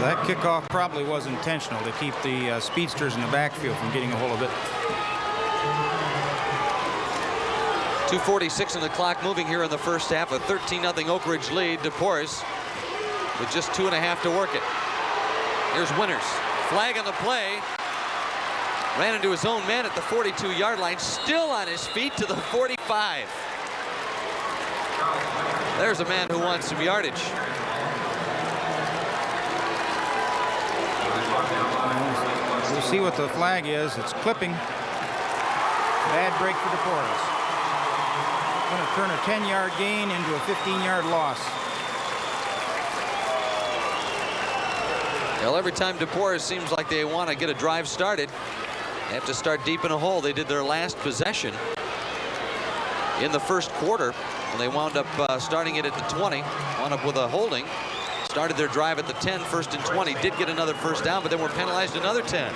That kickoff probably was intentional to keep the speedsters in the backfield from getting a hold of it. 2:46 on the clock, moving here in the first half. A 13-0 Oakridge lead. Deporres with just 2.5 to work it. Here's Winters. Flag on the play. Ran into his own man at the 42-yard line. Still on his feet to the 45. There's a man who wants some yardage. We'll see what the flag is. It's clipping. Bad break for Deporres. Going to turn a 10-yard gain into a 15-yard loss. Well, every time Deporres seems like they want to get a drive started, they have to start deep in a hole. They did their last possession in the first quarter, and they wound up starting it at the 20, wound up with a holding. Started their drive at the 10, 1st and 20. Did get another first down, but then were penalized another 10.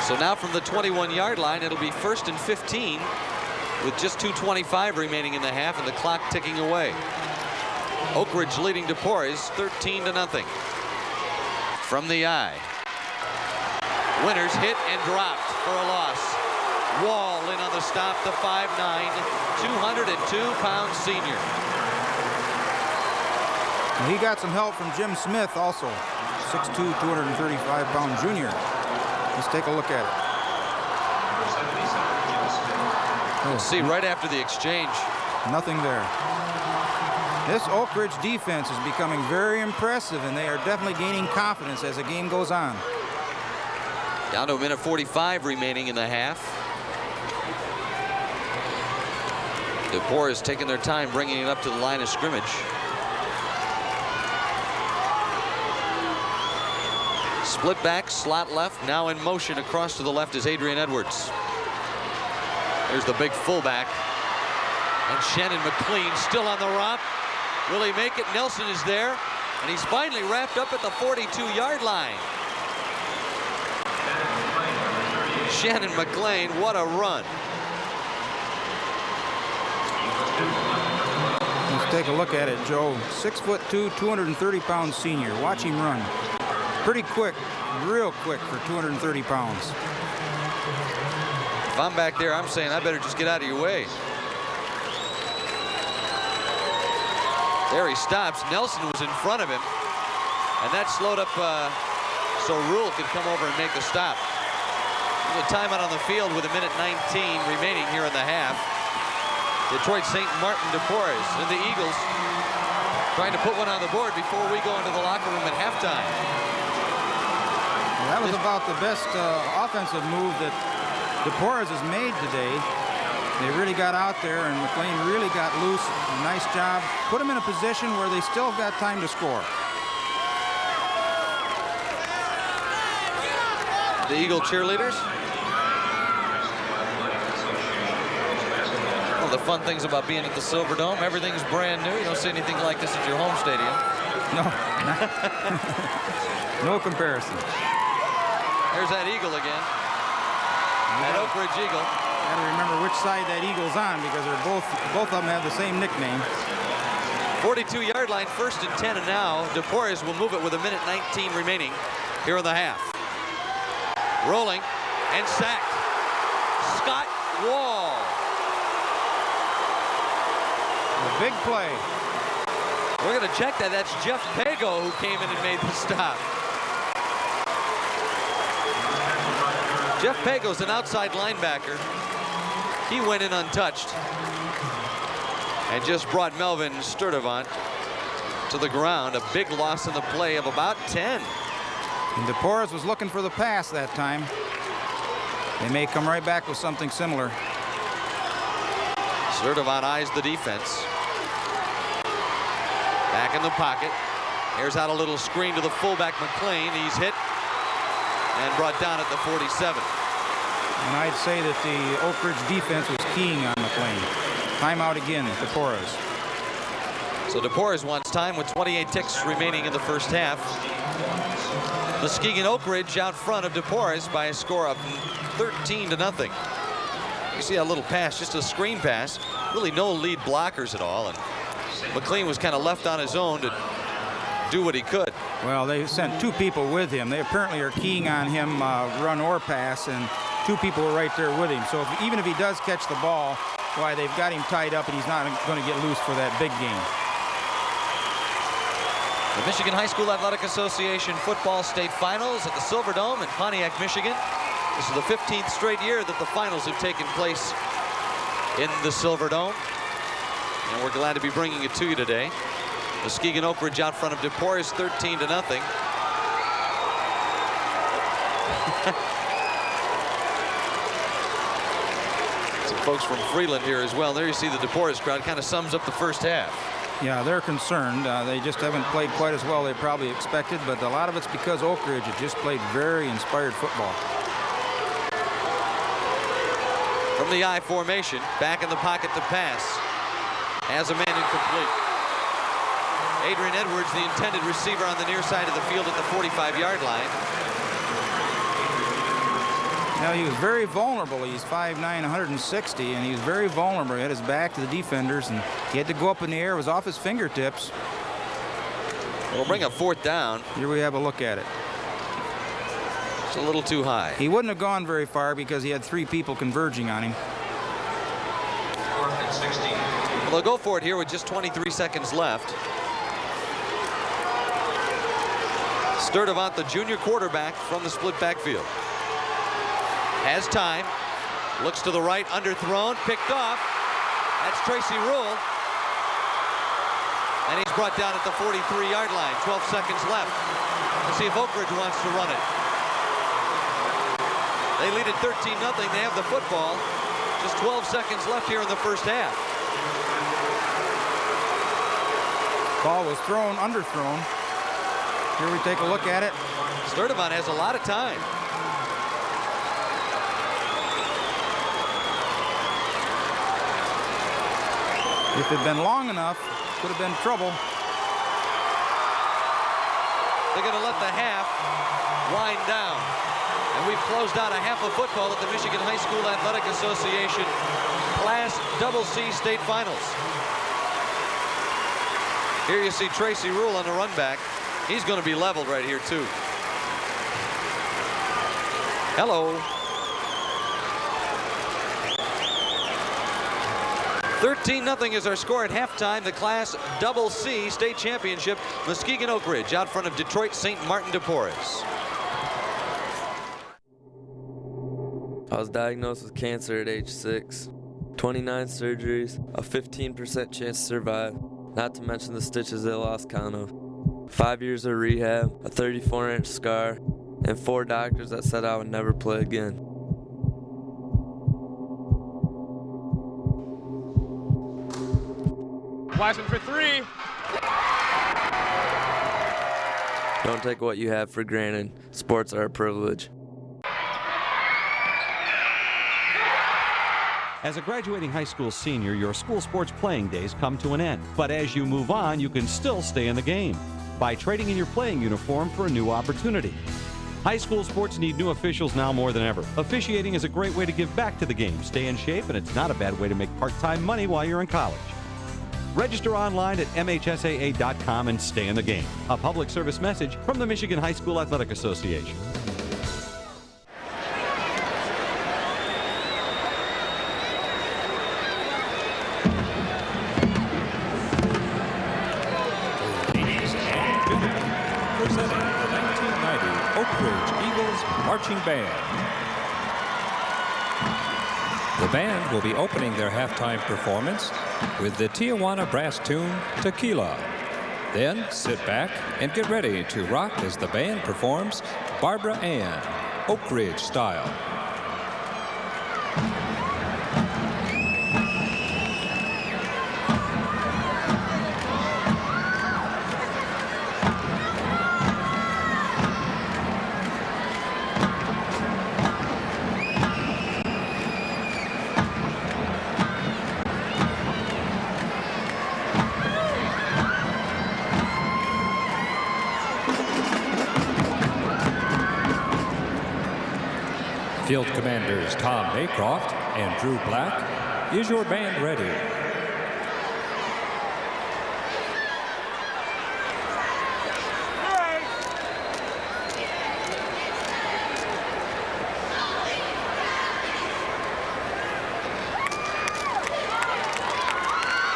So now from the 21-yard line, it'll be 1st and 15 with just 2:25 remaining in the half and the clock ticking away. Oakridge leading Deporres 13-0. From the eye. Winters hit and dropped for a loss. Wall in on the stop, the 5'9", 202-pound senior. Well, he got some help from Jim Smith also, 6'2", 235-pound junior. Let's take a look at it. Let's see right after the exchange. Nothing there. This Oakridge defense is becoming very impressive, and they are definitely gaining confidence as the game goes on. Down to a minute 45 remaining in the half. Deporres taking their time bringing it up to the line of scrimmage. Split back, slot left, now in motion across to the left is Adrian Edwards. There's the big fullback. And Shannon McLean still on the romp. Will he make it? Nelson is there. And he's finally wrapped up at the 42-yard line. Shannon McLean, what a run. Let's take a look at it, Joe. 6'2", 230-pound senior. Watch him run. Pretty quick, real quick for 230 pounds. If I'm back there, I'm saying I better just get out of your way. There he stops. Nelson was in front of him, and that slowed up so Rule could come over and make the stop. There's a timeout on the field with a minute 19 remaining here in the half. Detroit St. Martin Deporres and the Eagles trying to put one on the board before we go into the locker room at halftime. Well, that was about the best offensive move that Deporres has made today. They really got out there, and McLean really got loose. A nice job. Put them in a position where they still got time to score. The Eagle cheerleaders. One of the fun things about being at the Silverdome, everything's brand new. You don't see anything like this at your home stadium. No, no comparison. There's that Eagle again. That Oakridge Eagle. Got to remember which side that Eagle's on, because they're both of them have the same nickname. 42-yard line, 1st and 10, and now Deporres will move it with a minute 19 remaining here in the half. Rolling and sacked. Scott Wall. A big play. We're going to check that. That's Jeff Pago who came in and made the stop. Jeff Pago's an outside linebacker. He went in untouched and just brought Melvin Sturdivant to the ground. A big loss in the play of about 10. And Deporres was looking for the pass that time. They may come right back with something similar. Sturdivant eyes the defense. Back in the pocket. Here's out a little screen to the fullback McLean. He's hit and brought down at the 47. And I'd say that the Oakridge defense was keying on McLean. Timeout again, Deporres. So Deporres wants time with 28 ticks remaining in the first half. Muskegon Oakridge out front of Deporres by a score of 13-0. You see that little pass, just a screen pass. Really no lead blockers at all. And McLean was kind of left on his own to do what he could. Well, they sent 2 people with him. They apparently are keying on him run or pass, and 2 people were right there with him. So even if he does catch the ball, why, they've got him tied up and he's not going to get loose for that big game. The Michigan High School Athletic Association Football State Finals at the Silverdome in Pontiac, Michigan. This is the 15th straight year that the finals have taken place in the Silverdome. And we're glad to be bringing it to you today. Muskegon Oakridge out front of Deporres, 13-0. Some folks from Freeland here as well. There you see the Deporres crowd. Kind of sums up the first half. Yeah, they're concerned. They just haven't played quite as well they probably expected, but a lot of it's because Oakridge has just played very inspired football. From the I formation, back in the pocket to pass. Has a man incomplete. Adrian Edwards, the intended receiver on the near side of the field at the 45-yard line. Now, he was very vulnerable. He's 5'9", 160, and he was very vulnerable. He had his back to the defenders, and he had to go up in the air. It was off his fingertips. We'll bring up 4th down. Here we have a look at it. It's a little too high. He wouldn't have gone very far because he had 3 people converging on him. Well, they'll go for it here with just 23 seconds left. Sturdivant, the junior quarterback from the split backfield. Has time. Looks to the right, underthrown, picked off. That's Tracy Rule. And he's brought down at the 43-yard line. 12 seconds left. Let's see if Oakridge wants to run it. They lead at 13-0. They have the football. Just 12 seconds left here in the first half. Ball was thrown, underthrown. Here we take a look at it. Sturdivant has a lot of time. If it had been long enough, could have been trouble. They're going to let the half wind down. And we've closed out a half of football at the Michigan High School Athletic Association Class CC State Finals. Here you see Tracy Rule on the run back. He's going to be leveled right here, too. Hello. 13-0 is our score at halftime. The Class CC State Championship. Muskegon Oakridge out front of Detroit St. Martin Deporres. I was diagnosed with cancer at age 6. 29 surgeries, a 15% chance to survive, not to mention the stitches they lost count of. 5 years of rehab, a 34-inch scar, and 4 doctors that said I would never play again. Flashing for 3. Don't take what you have for granted. Sports are a privilege. As a graduating high school senior, your school sports playing days come to an end. But as you move on, you can still stay in the game by trading in your playing uniform for a new opportunity. High school sports need new officials now more than ever. Officiating is a great way to give back to the game, stay in shape, and it's not a bad way to make part-time money while you're in college. Register online at mhsaa.com and stay in the game. A public service message from the Michigan High School Athletic Association. Presenting the 1990 Oakridge Eagles Marching Band. The band will be opening their halftime performance with the Tijuana brass tune, Tequila. Then sit back and get ready to rock as the band performs Barbara Ann, Oakridge style. Field Commanders Tom Maycroft and Drew Black, is your band ready?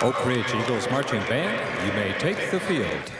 Oakridge Eagles Marching Band, you may take the field.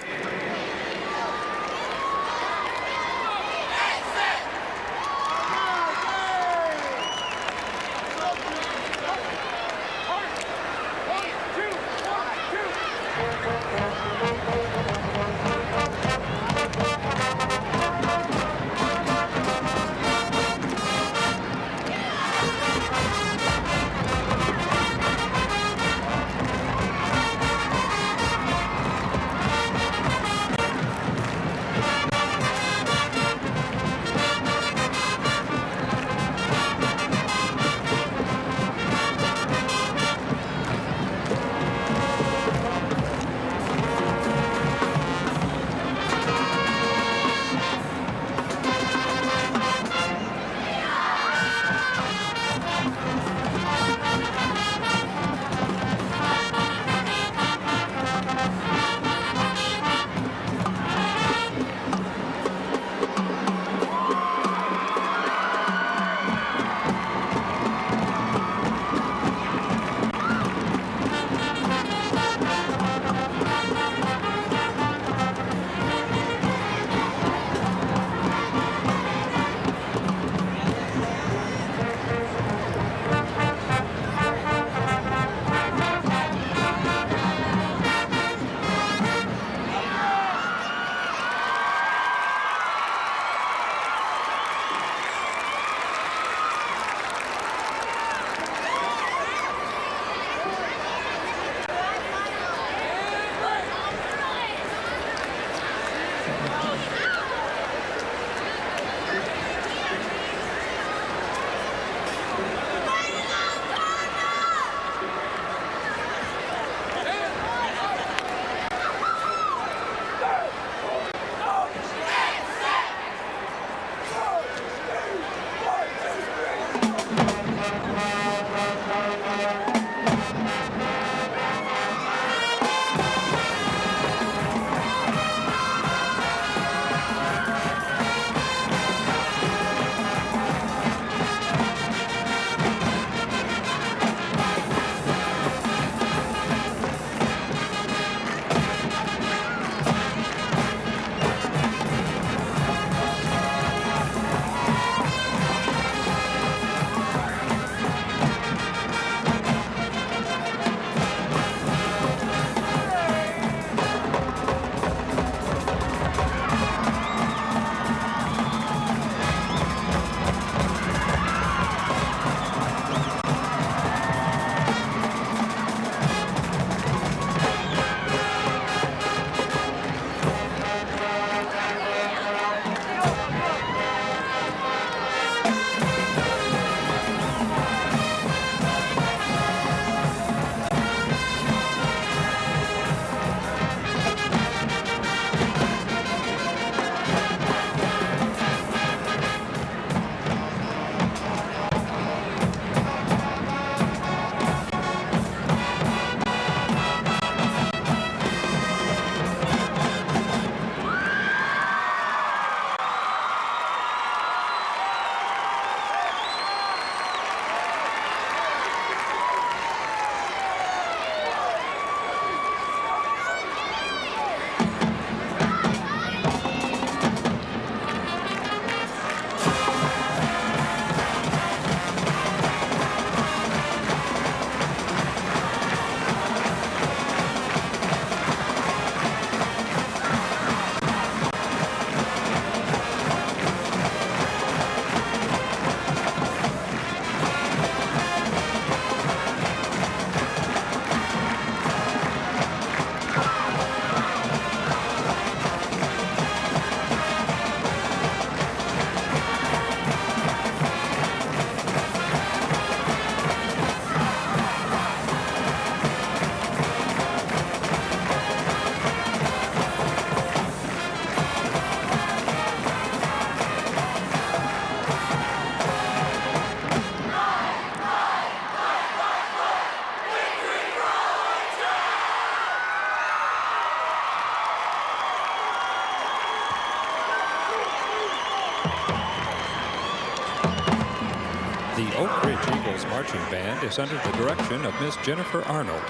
Marching Band is under the direction of Miss Jennifer Arnold.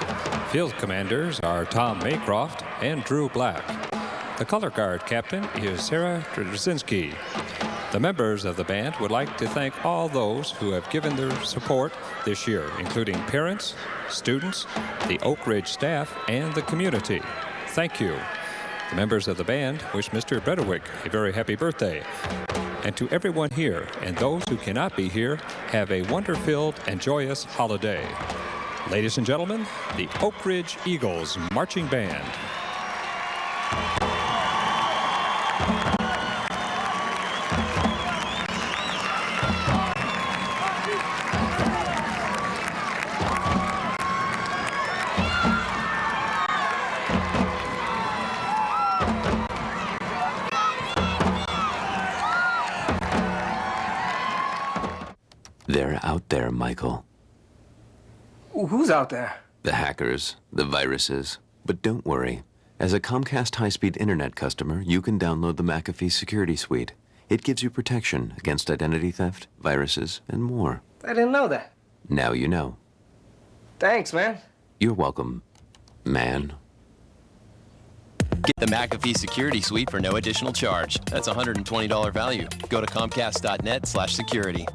Field commanders are Tom Maycroft and Drew Black. The color guard captain is Sarah Drzezinski. The members of the band would like to thank all those who have given their support this year, including parents, students, the Oakridge staff, and the community. Thank you. The members of the band wish Mr. Bredewick a very happy birthday. And to everyone here and those who cannot be here, have a wonder-filled and joyous holiday. Ladies and gentlemen, the Oakridge Eagles Marching Band. They're out there, Michael. Who's out there? The hackers, the viruses. But don't worry. As a Comcast high-speed internet customer, you can download the McAfee Security Suite. It gives you protection against identity theft, viruses, and more. I didn't know that. Now you know. Thanks, man. You're welcome, man. Get the McAfee Security Suite for no additional charge. That's a $120 value. Go to Comcast.net/security.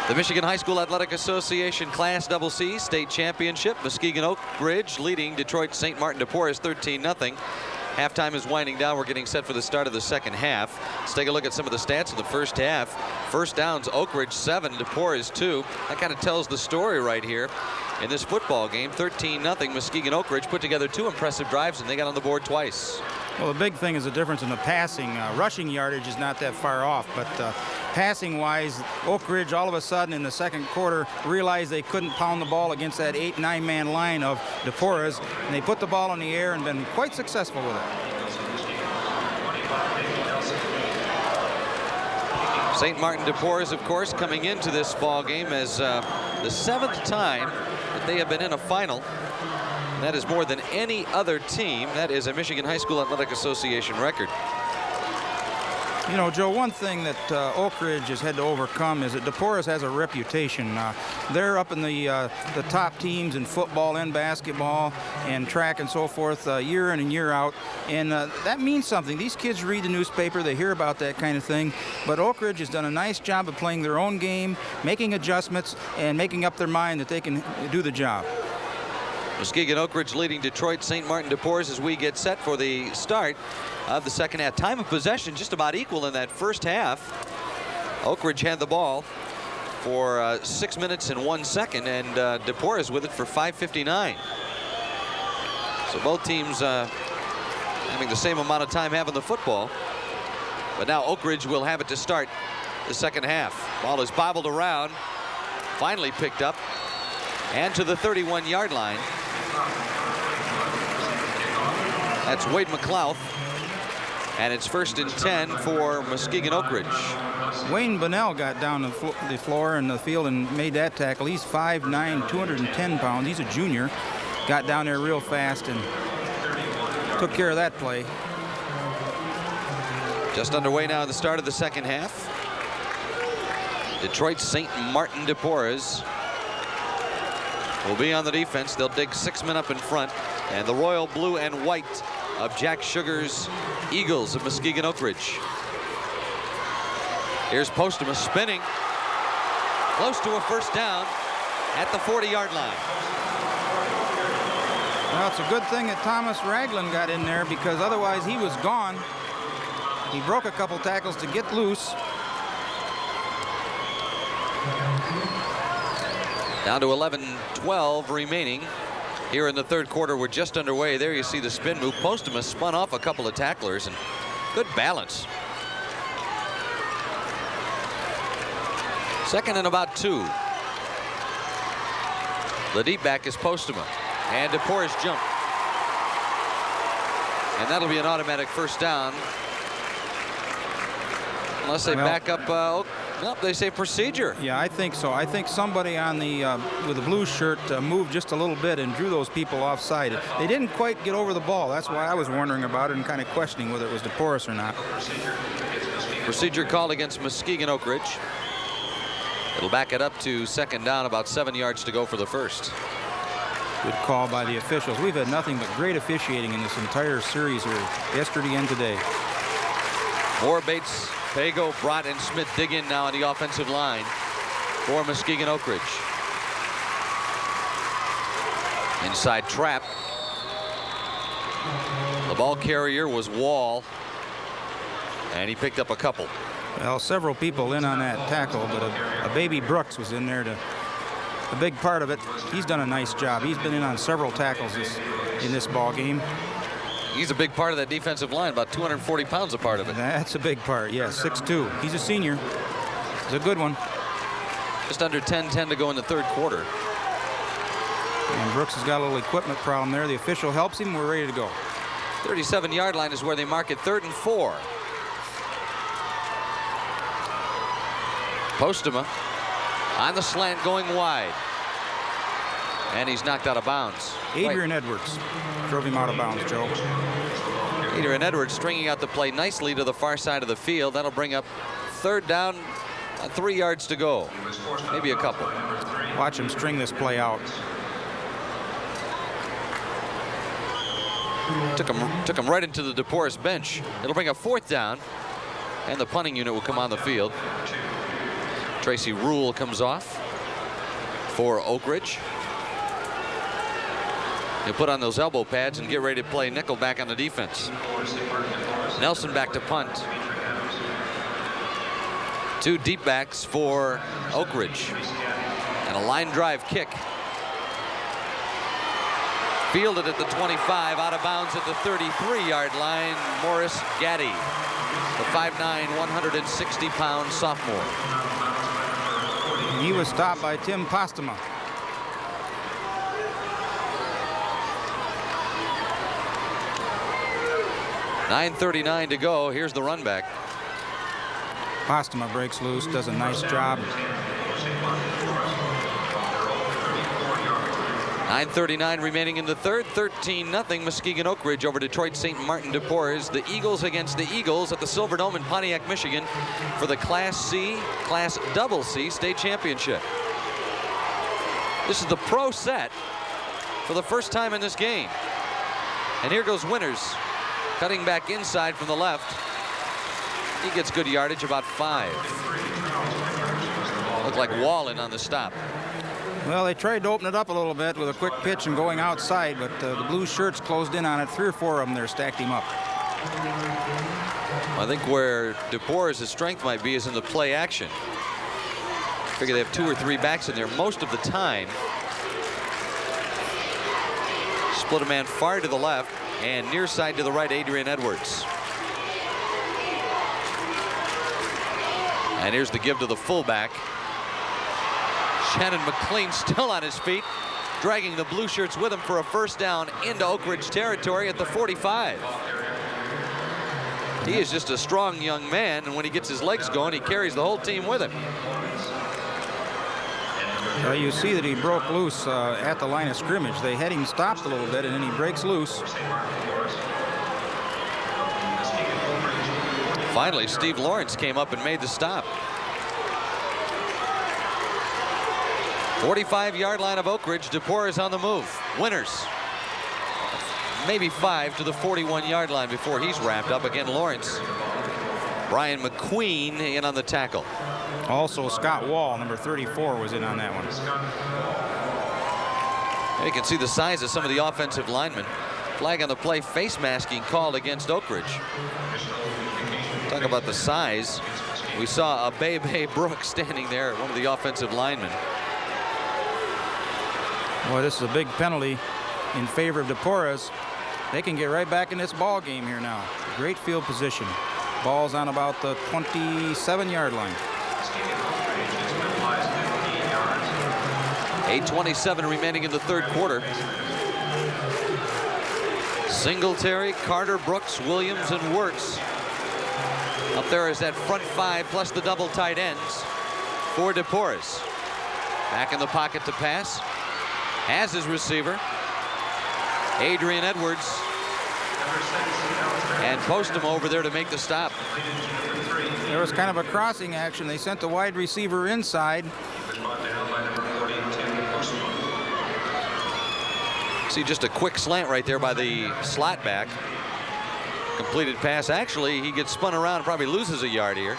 The Michigan High School Athletic Association Class CC State Championship. Muskegon Oakridge leading Detroit St. Martin Deporres 13-0. Halftime is winding down. We're getting set for the start of the second half. Let's take a look at some of the stats of the first half. First downs, Oakridge 7, Deporres 2. That kind of tells the story right here in this football game. 13-0. Muskegon Oakridge put together 2 impressive drives, and they got on the board twice. Well, the big thing is the difference in the passing. Rushing yardage is not that far off, but passing-wise, Oakridge all of a sudden in the second quarter realized they couldn't pound the ball against that 8-9-man line of Deporres, and they put the ball in the air and been quite successful with it. St. Martin Deporres, of course, coming into this ball game as the 7th time that they have been in a final. That is more than any other team. That is a Michigan High School Athletic Association record. You know, Joe, one thing that Oakridge has had to overcome is that Deporres has a reputation. They're up in the top teams in football and basketball and track and so forth year in and year out. And that means something. These kids read the newspaper, they hear about that kind of thing. But Oakridge has done a nice job of playing their own game, making adjustments, and making up their mind that they can do the job. Muskegon Oakridge leading Detroit St. Martin Deporres as we get set for the start of the second half. Time of possession just about equal in that first half. Oakridge had the ball for 6 minutes and 1 second, and Deporres with it for 5:59. So both teams having the same amount of time having the football. But now Oakridge will have it to start the second half. Ball is bobbled around, finally picked up, and to the 31-yard line. That's Wade McLeod. And it's 1st and 10 for Muskegon Oakridge. Wayne Bunnell got down the floor in the field and made that tackle. He's 5'9", 210 pounds. He's a junior. Got down there real fast and took care of that play. Just underway now at the start of the second half. Detroit St. Martin Deporres will be on the defense. They'll dig 6 men up in front. And the royal blue and white of Jack Sugar's Eagles of Muskegon Oakridge. Here's Postuma spinning. Close to a first down at the 40-yard line. Well, it's a good thing that Thomas Ragland got in there, because otherwise he was gone. He broke a couple tackles to get loose. Down to 11-12 remaining here in the third quarter. We're just underway. There you see the spin move. Postuma spun off a couple of tacklers, and good balance. Second and about 2. The deep back is Postuma. And Deporres jump. And that'll be an automatic first down. Unless they back up. Nope, they say procedure. Yeah, I think so. I think somebody on the with the blue shirt moved just a little bit and drew those people offside. They didn't quite get over the ball. That's why I was wondering about it and kind of questioning whether it was Deporres or not. Procedure called against Muskegon Oakridge. It'll back it up to second down, about 7 yards to go for the first. Good call by the officials. We've had nothing but great officiating in this entire series here, yesterday and today. Moore, Bates, Pago, Brott, and Smith dig in now on the offensive line for Muskegon Oakridge. Inside trap. The ball carrier was Wall, and he picked up a couple. Well, several people in on that tackle, but a baby Brooks was in there to a big part of it. He's done a nice job. He's been in on several tackles in this ball game. He's a big part of that defensive line, about 240 pounds a part of it. That's a big part, yeah, 6'2". He's a senior. He's a good one. Just under 10-10 to go in the third quarter. And Brooks has got a little equipment problem there. The official helps him. We're ready to go. 37-yard line is where they mark it, 3rd and 4. Postuma on the slant going wide. And he's knocked out of bounds. Adrian Edwards drove him out of bounds, Joe. Adrian Edwards stringing out the play nicely to the far side of the field. That'll bring up 3rd down, 3 yards to go. Maybe a couple. Watch him string this play out. Took him right into the Deporres bench. It'll bring up 4th down, and the punting unit will come on the field. Tracy Rule comes off for Oakridge. He'll put on those elbow pads and get ready to play nickel back on the defense. Nelson back to punt. 2 deep backs for Oakridge. And a line drive kick. Fielded at the 25, out of bounds at the 33-yard line. Morris Gaddy, the 5'9", 160-pound sophomore. He was stopped by Tim Postuma. .9:39 to go. Here's the run back. Postuma breaks loose, does a nice job. 9:39 remaining in the third. 13-0 Muskegon Oakridge over Detroit St. Martin Deporres. The Eagles against the Eagles at the Silverdome in Pontiac, Michigan for the Class C, Class Double C state championship. This is the pro set for the first time in this game. And here goes Winters, cutting back inside from the left. He gets good yardage, about 5. Looked like Wallen on the stop. Well, they tried to open it up a little bit with a quick pitch and going outside, but the blue shirts closed in on it. 3 or 4 of them there stacked him up. I think where Deporres' strength might be is in the play action. I figure they have 2 or 3 backs in there most of the time. Split a man far to the left and near side to the right, Adrian Edwards. And here's the give to the fullback. Shannon McLean still on his feet, dragging the blue shirts with him for a first down into Oakridge territory at the 45. He is just a strong young man, and when he gets his legs going, he carries the whole team with him. You see that he broke loose at the line of scrimmage. They had him stopped a little bit, and then he breaks loose. Finally, Steve Lawrence came up and made the stop. 45-yard line of Oakridge. Deporres on the move. Winters, maybe 5 to the 41-yard line before he's wrapped up. Again, Lawrence. Brian McQueen in on the tackle. Also, Scott Wall, number 34, was in on that one. You can see the size of some of the offensive linemen. Flag on the play, face masking called against Oakridge. Talk about the size. We saw a Bebe Brooks standing there, one of the offensive linemen. Boy, this is a big penalty in favor of Deporres. They can get right back in this ball game here now. Great field position. Ball's on about the 27-yard line. 8:27 remaining in the third quarter. Singletary, Carter, Brooks, Williams, and Wirtz. Up there is that front five plus the double tight ends for Deporres. Back in the pocket to pass. Has his receiver. Adrian Edwards. And Postma over there to make the stop. There was kind of a crossing action. They sent the wide receiver inside. See just a quick slant right there by the slot back. Completed pass. Actually, he gets spun around and probably loses a yard here.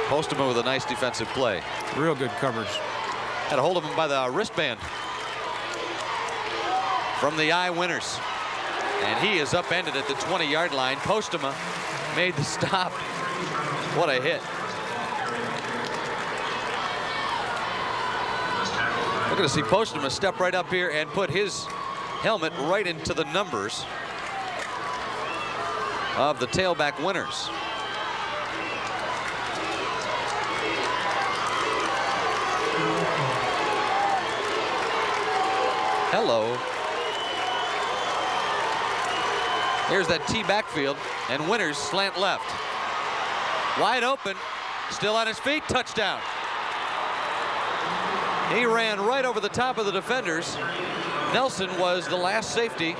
Postma with a nice defensive play. Real good coverage. Had a hold of him by the wristband. From the eye winners. And he is upended at the 20-yard line. Postma made the stop. What a hit. We're going to see Postma step right up here and put his helmet right into the numbers of the tailback winners. Hello. Here's that T backfield, and Winters slant left. Wide open, still on his feet, touchdown. He ran right over the top of the defenders. Nelson was the last safety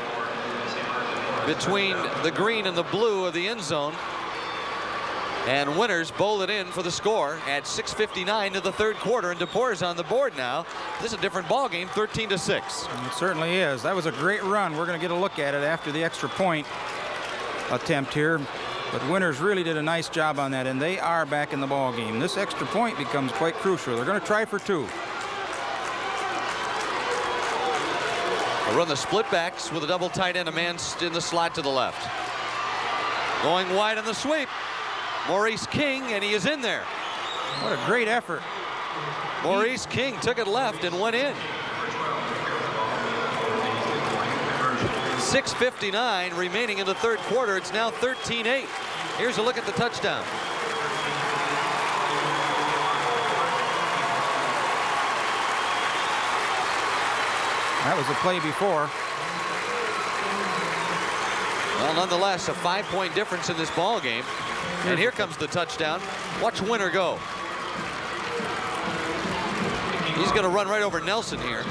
between the green and the blue of the end zone. And Winters bowled it in for the score at 6:59 to the third quarter, and Deporres on the board now. This is a different ball game, 13-6. It certainly is. That was a great run. We're going to get a look at it after the extra point attempt here. But Winters really did a nice job on that, and they are back in the ball game. This extra point becomes quite crucial. They're going to try for two. They run the split backs with a double tight end, a man in the slot to the left. Going wide on the sweep. Maurice King, and he is in there. What a great effort. Maurice King took it left and went in. 6:59 remaining in the third quarter. It's now 13-8. Here's a look at the touchdown. That was a play before. Well, nonetheless, a 5-point difference in this ball game. And here comes the touchdown. Watch Winter go. He's going to run right over Nelson here.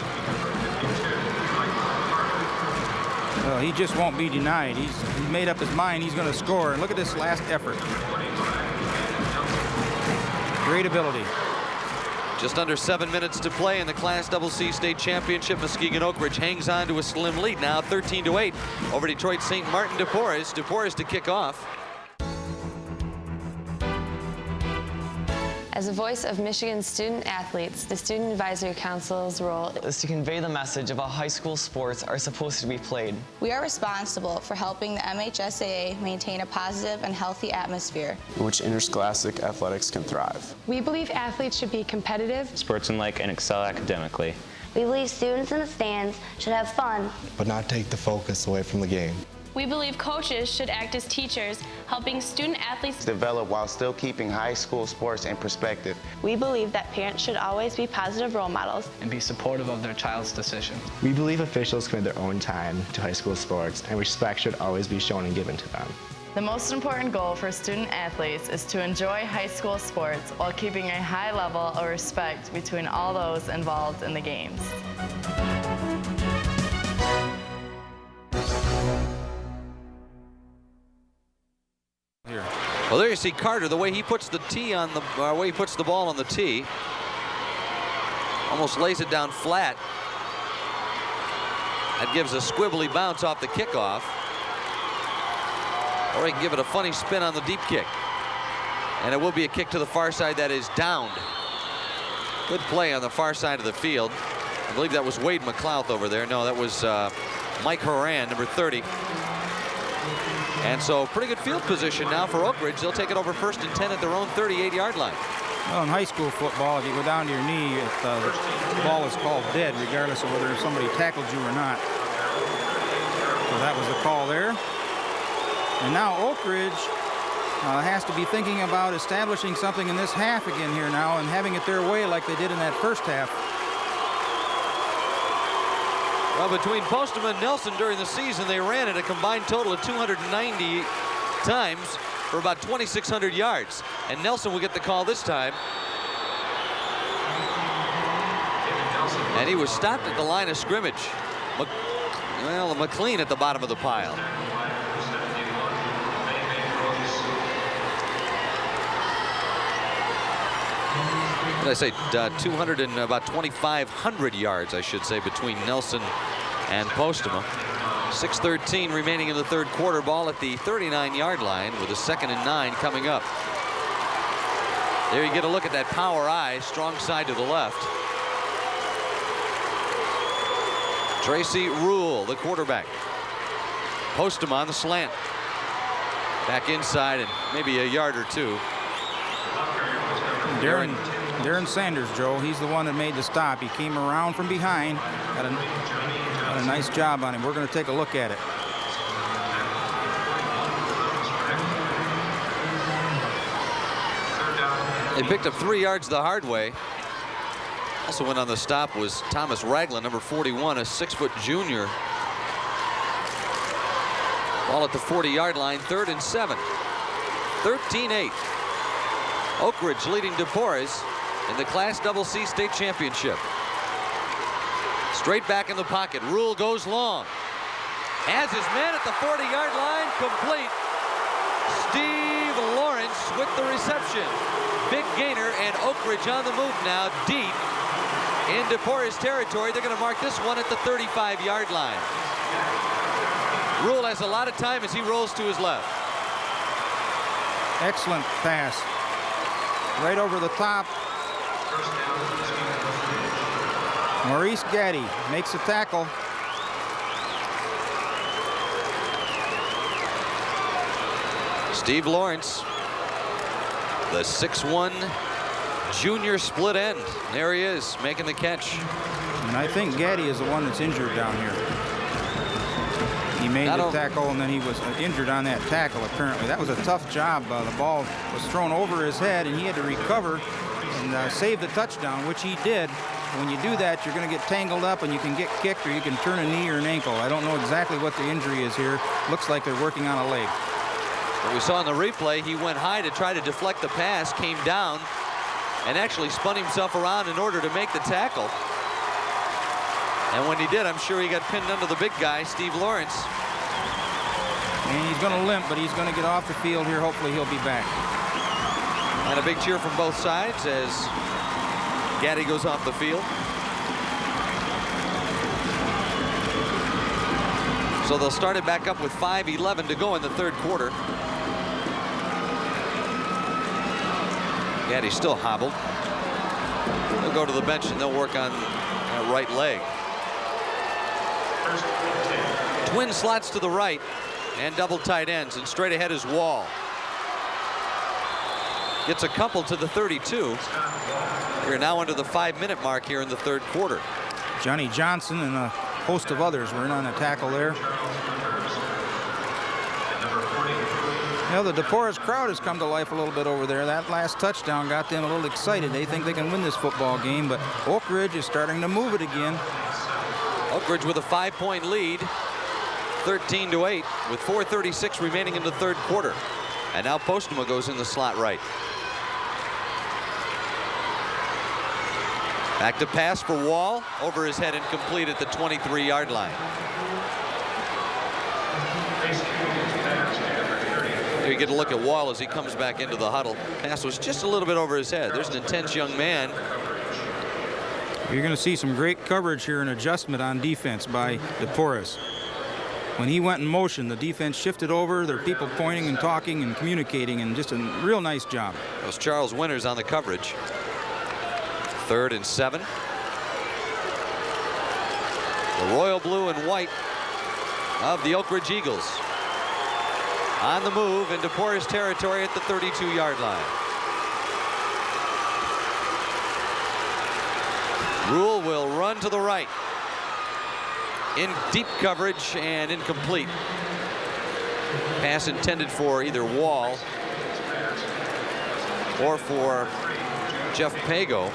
Well, he just won't be denied. He's made up his mind he's going to score. And look at this last effort. Great ability. Just under 7 minutes to play in the Class CC State Championship. Muskegon Oakridge hangs on to a slim lead now, 13-8 over Detroit St. Martin. Deporres. Deporres to kick off. As a voice of Michigan student athletes, the Student Advisory Council's role is to convey the message of how high school sports are supposed to be played. We are responsible for helping the MHSAA maintain a positive and healthy atmosphere in which interscholastic athletics can thrive. We believe athletes should be competitive, sportsmanlike, and excel academically. We believe students in the stands should have fun, but not take the focus away from the game. We believe coaches should act as teachers, helping student athletes develop while still keeping high school sports in perspective. We believe that parents should always be positive role models and be supportive of their child's decision. We believe officials commit their own time to high school sports, and respect should always be shown and given to them. The most important goal for student athletes is to enjoy high school sports while keeping a high level of respect between all those involved in the games. Well, there you see Carter, the way he puts the tee on the way he puts the ball on the tee. Almost lays it down flat. That gives a squibbly bounce off the kickoff. Or he can give it a funny spin on the deep kick. And it will be a kick to the far side that is downed. Good play on the far side of the field. I believe that was Wade McLeod over there. No, that was Mike Horan, number 30. And so pretty good field position now for Oakridge. They'll take it over 1st and 10 at their own 38-yard line. Well, in high school football, if you go down to your knee, the ball is called dead, regardless of whether somebody tackled you or not. So that was the call there. And now Oakridge has to be thinking about establishing something in this half again here now and having it their way like they did in that first half. Well, between Postma and Nelson during the season, they ran it a combined total of 290 times for about 2,600 yards. And Nelson will get the call this time. And he was stopped at the line of scrimmage. McLean at the bottom of the pile. What did I say? 200 and about 2,500 yards, I should say, between Nelson and Postma. 6:13 remaining in the third quarter. Ball at the 39-yard line with a 2nd and 9 coming up. There you get a look at that power eye, strong side to the left. Tracy Rule, the quarterback. Postma on the slant. Back inside and maybe a yard or two. Darren Sanders, Joe, he's the one that made the stop. He came around from behind. Got a nice job on him. We're going to take a look at it. They picked up 3 yards the hard way. Also went on the stop was Thomas Ragland, number 41, a 6-foot junior. Ball at the 40-yard line, 3rd and 7. 13-8. Oakridge leading Deporres in the Class CC state championship. Straight back in the pocket. Rule goes long. Has his man at the 40-yard line, complete. Steve Lawrence with the reception. Big gainer, and Oakridge on the move now, deep in Deporres territory. They're going to mark this one at the 35-yard line. Rule has a lot of time as he rolls to his left. Excellent pass. Right over the top. Maurice Gaddy makes a tackle. Steve Lawrence, the 6'1" junior split end. There he is, making the catch. And I think Gaddy is the one that's injured down here. He made the tackle, and then he was injured on that tackle, apparently. That was a tough job. The ball was thrown over his head, and he had to recover and save the touchdown, which he did. When you do that, you're going to get tangled up, and you can get kicked, or you can turn a knee or an ankle. I don't know exactly what the injury is here. Looks like they're working on a leg. What we saw in the replay, he went high to try to deflect the pass, came down, and actually spun himself around in order to make the tackle. And when he did, I'm sure he got pinned under the big guy, Steve Lawrence. And he's going to limp, but he's going to get off the field here. Hopefully he'll be back. And a big cheer from both sides as Gaddy goes off the field. So they'll start it back up with 5:11 to go in the third quarter. Gaddy's still hobbled. They'll go to the bench and they'll work on that right leg. Twin slots to the right and double tight ends, and straight ahead is Wall. Gets a couple to the 32. We're now under the 5-minute mark here in the third quarter. Johnny Johnson and a host of others were in on a tackle there. You know, the Deporres crowd has come to life a little bit over there. That last touchdown got them a little excited. They think they can win this football game, but Oakridge is starting to move it again. Oakridge with a 5-point lead, 13-8, with 4:36 remaining in the third quarter. And now Postma goes in the slot right. Back to pass for Wall, over his head, incomplete at the 23-yard line. Here you get a look at Wall as he comes back into the huddle. Pass was just a little bit over his head. There's an intense young man. You're going to see some great coverage here and adjustment on defense by Deporres. When he went in motion, the defense shifted over. There are people pointing and talking and communicating, and just a real nice job. That was Charles Winters on the coverage. 3rd and 7. The royal blue and white of the Oakridge Eagles on the move in Deporres territory at the 32-yard line. Rule will run to the right. In deep coverage and incomplete. Pass intended for either Wall or for Jeff Pago.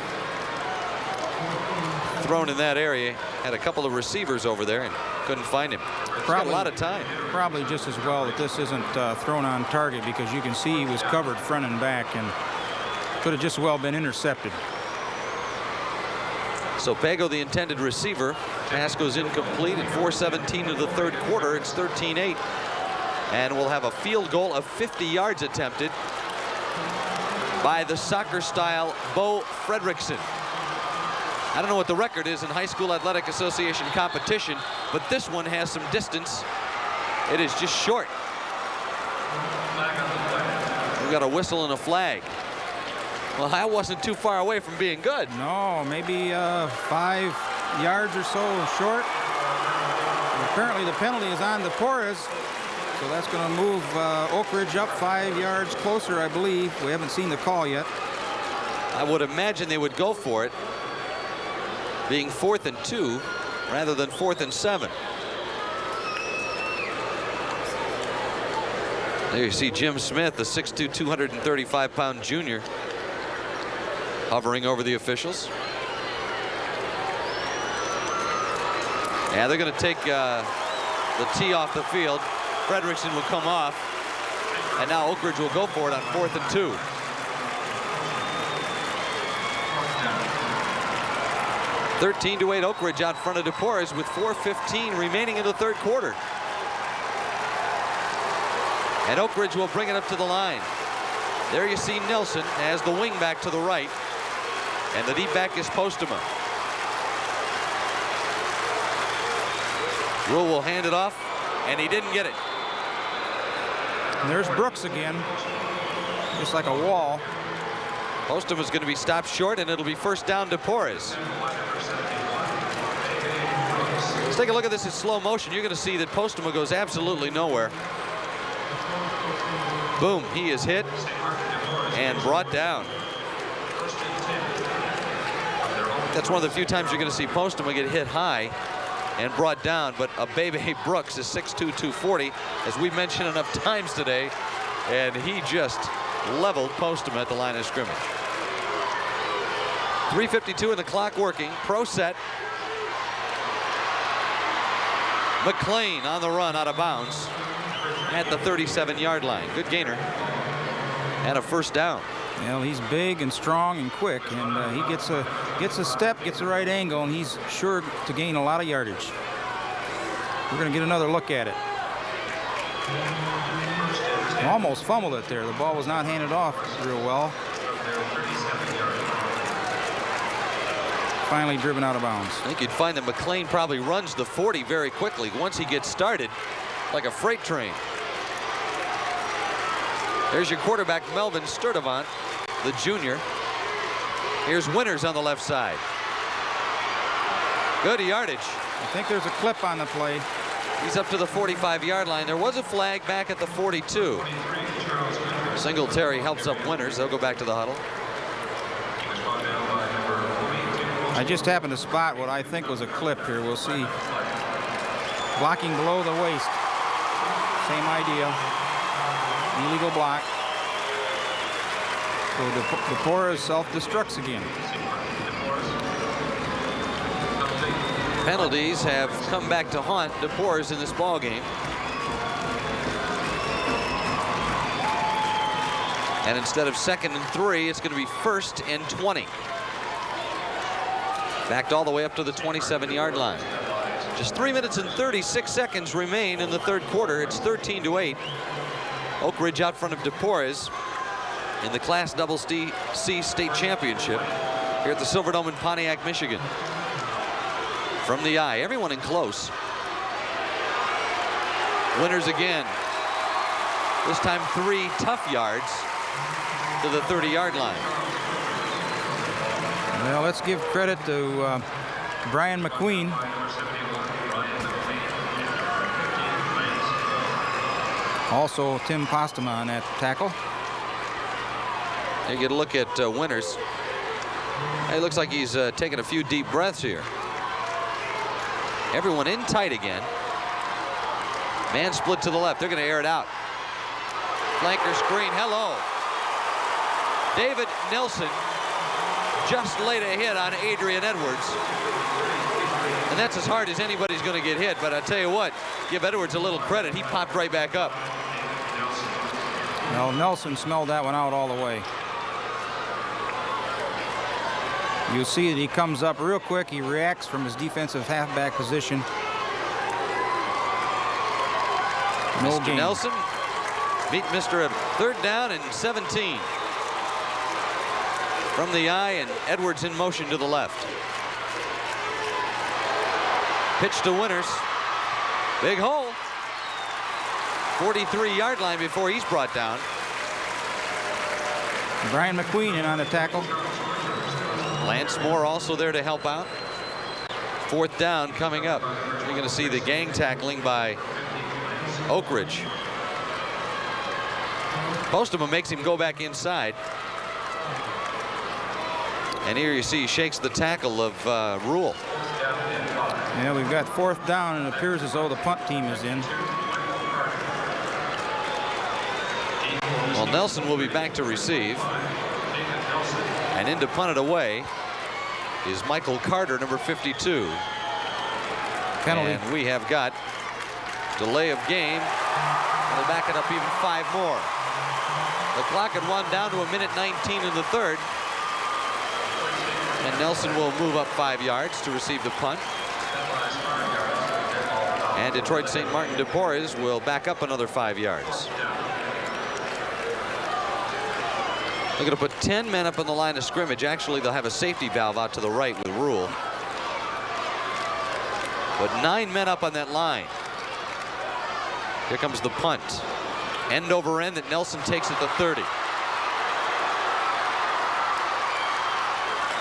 Thrown in that area, had a couple of receivers over there and couldn't find him. He's got a lot of time. Probably just as well that this isn't thrown on target, because you can see he was covered front and back and could have just well been intercepted. So Pago, the intended receiver. Pass goes incomplete at 4:17 of the third quarter. It's 13-8. And we'll have a field goal of 50 yards attempted by the soccer-style Bo Fredrickson. I don't know what the record is in High School Athletic Association competition, but this one has some distance. It is just short. We've got a whistle and a flag. Well, that wasn't too far away from being good. No, maybe 5 yards or so short. And apparently the penalty is on Deporres, so that's going to move Oakridge up 5 yards closer, I believe. We haven't seen the call yet. I would imagine they would go for it, being 4th and 2 rather than 4th and 7. There you see Jim Smith, the 6'2", 235-pound junior, hovering over the officials. Yeah, they're going to take the tee off the field. Fredrickson will come off, and now Oakridge will go for it on 4th and 2. (13-8) Oakridge out front of Deporres with 4:15 remaining in the third quarter. And Oakridge will bring it up to the line. There you see Nelson as the wing back to the right, and the deep back is Postema. Rule will hand it off, and he didn't get it. And there's Brooks again, just like a wall. Postema's going to be stopped short, and it'll be first down Deporres. Let's take a look at this in slow motion. You're going to see that Postema goes absolutely nowhere. Boom, he is hit and brought down. That's one of the few times you're going to see Postema get hit high and brought down, but Abebe Brooks is 6'2", 240, as we mentioned enough times today, and he just leveled Postema at the line of scrimmage. 3:52 and the clock working. Pro set. McLean on the run out of bounds at the 37-yard line. Good gainer and a first down. Well, he's big and strong and quick, and he gets a step, gets the right angle, and he's sure to gain a lot of yardage. We're going to get another look at it. Almost fumbled it there. The ball was not handed off real well. Finally driven out of bounds. I think you'd find that McLean probably runs the 40 very quickly once he gets started, like a freight train. There's your quarterback, Melvin Sturdivant, the junior. Here's Winters on the left side. Good yardage. I think there's a clip on the play. He's up to the 45-yard line. There was a flag back at the 42. Singletary helps up Winters. They'll go back to the huddle. I just happened to spot what I think was a clip here. We'll see. Blocking below the waist. Same idea. Illegal block. So Deporres self-destructs again. Penalties have come back to haunt Deporres in this ball game. And instead of 2nd and 3, it's going to be 1st and 20. Backed all the way up to the 27-yard line. Just 3 minutes and 36 seconds remain in the third quarter. It's 13-8. Oakridge out front of Deporres in the Class CC State Championship here at the Silverdome in Pontiac, Michigan. From the eye, everyone in close. Winters again. This time 3 tough yards to the 30-yard line. Well, let's give credit to Brian McQueen. Also Tim Postema on that tackle. You get a look at Winters. It looks like he's taking a few deep breaths here. Everyone in tight again. Man split to the left. They're going to air it out. Flanker screen. Hello. David Nelson just laid a hit on Adrian Edwards. And that's as hard as anybody's going to get hit. But I tell you what, give Edwards a little credit. He popped right back up. Well, Nelson smelled that one out all the way. You see that he comes up real quick. He reacts from his defensive halfback position. No Mr. gain. Nelson beat Mr. at 3rd down and 17. From the eye, and Edwards in motion to the left. Pitch to Winters. Big hole. 43-yard line before he's brought down. Brian McQueen in on the tackle. Lance Moore also there to help out. 4th down coming up. You're going to see the gang tackling by Oakridge. Postema makes him go back inside. And here you see he shakes the tackle of Rule. Yeah, we've got 4th down, and it appears as though the punt team is in. Well, Nelson will be back to receive. And in to punt it away is Michael Carter, number 52. Penalty. And we have got delay of game. They'll back it up even 5 more. The clock had run down to 1:19 in the 3rd. And Nelson will move up 5 yards to receive the punt. And Detroit St. Martin Deporres will back up another 5 yards. They're going to put 10 men up on the line of scrimmage. Actually, they'll have a safety valve out to the right with Rule. But 9 men up on that line. Here comes the punt. End over end that Nelson takes at the 30.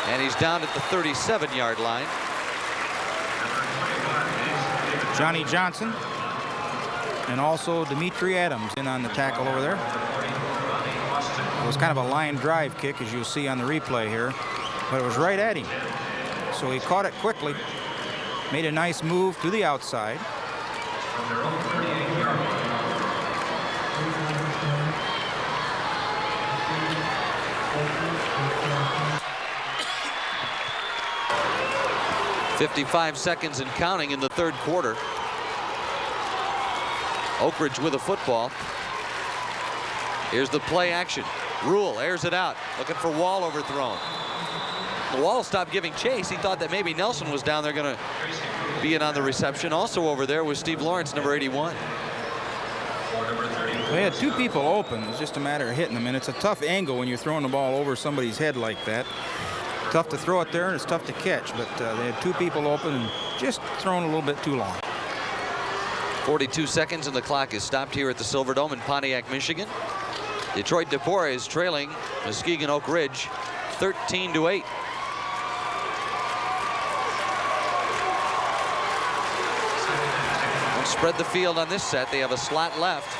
And he's down at the 37-yard line. Johnny Johnson and also Dimitri Adams in on the tackle over there. It was kind of a line drive kick, as you'll see on the replay here, but it was right at him. So he caught it quickly, made a nice move to the outside. .55 seconds and counting in the 3rd quarter. Oakridge with a football. Here's the play action. Rule airs it out, looking for Wall overthrown. The Wall stopped giving chase. He thought that maybe Nelson was down there going to be in on the reception. Also over there was Steve Lawrence, number 81. They had 2 people open. It's just a matter of hitting them, and it's a tough angle when you're throwing the ball over somebody's head like that. Tough to throw it there, and it's tough to catch, but they had 2 people open and just thrown a little bit too long. 42 seconds and the clock is stopped here at the Silverdome in Pontiac, Michigan. Detroit Deporres trailing Muskegon Oakridge 13-8. Won't spread the field on this set. They have a slot left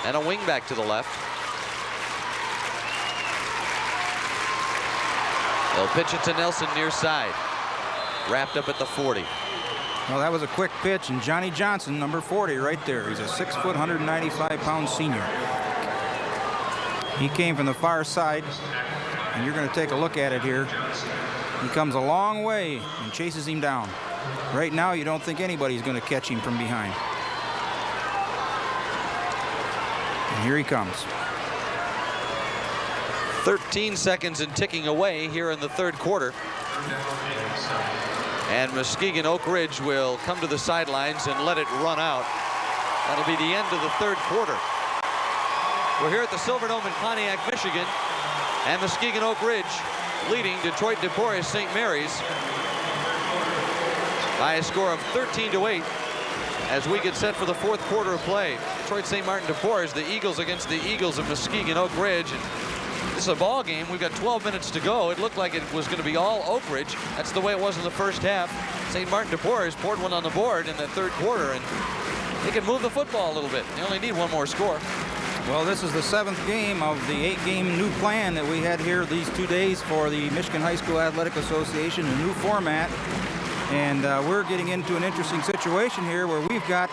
and a wing back to the left. They'll pitch it to Nelson near side. Wrapped up at the 40. Well, that was a quick pitch, and Johnny Johnson, number 40, right there. He's a 6 foot, 195-pound senior. He came from the far side, and you're going to take a look at it here. He comes a long way and chases him down. Right now, you don't think anybody's going to catch him from behind. And here he comes. 13 seconds and ticking away here in the 3rd quarter. And Muskegon Oakridge will come to the sidelines and let it run out. That'll be the end of the 3rd quarter. We're here at the Silverdome in Pontiac, Michigan, and Muskegon Oakridge leading Detroit Deporres St. Mary's by a score of 13-8 as we get set for the 4th quarter of play. Detroit St. Martin Deporres, the Eagles against the Eagles of Muskegon Oakridge. And this is a ball game. We've got 12 minutes to go. It looked like it was going to be all Oakridge. That's the way it was in the first half. St. Martin Deporres poured one on the board in the 3rd quarter, and they can move the football a little bit. They only need one more score. Well, this is the 7th game of the 8-game new plan that we had here these 2 days for the Michigan High School Athletic Association, a new format. And we're getting into an interesting situation here where we've got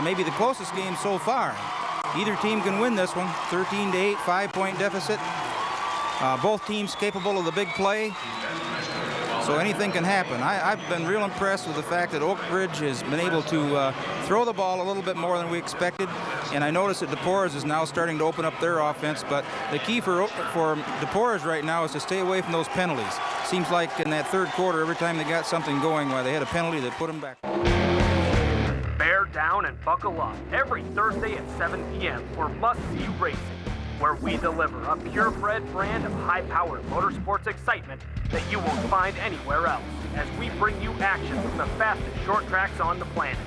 maybe the closest game so far. Either team can win this one, 13-8, 5-point deficit. Both teams capable of the big play, so anything can happen. I've been real impressed with the fact that Oakridge has been able to throw the ball a little bit more than we expected, and I noticed that Deporres is now starting to open up their offense, but the key for Deporres right now is to stay away from those penalties. Seems like in that third quarter, every time they got something going, while they had a penalty, they put them back. Bear down and buckle up every Thursday at 7 p.m. for Must See Racing, where we deliver a purebred brand of high-powered motorsports excitement that you won't find anywhere else, as we bring you action from the fastest short tracks on the planet.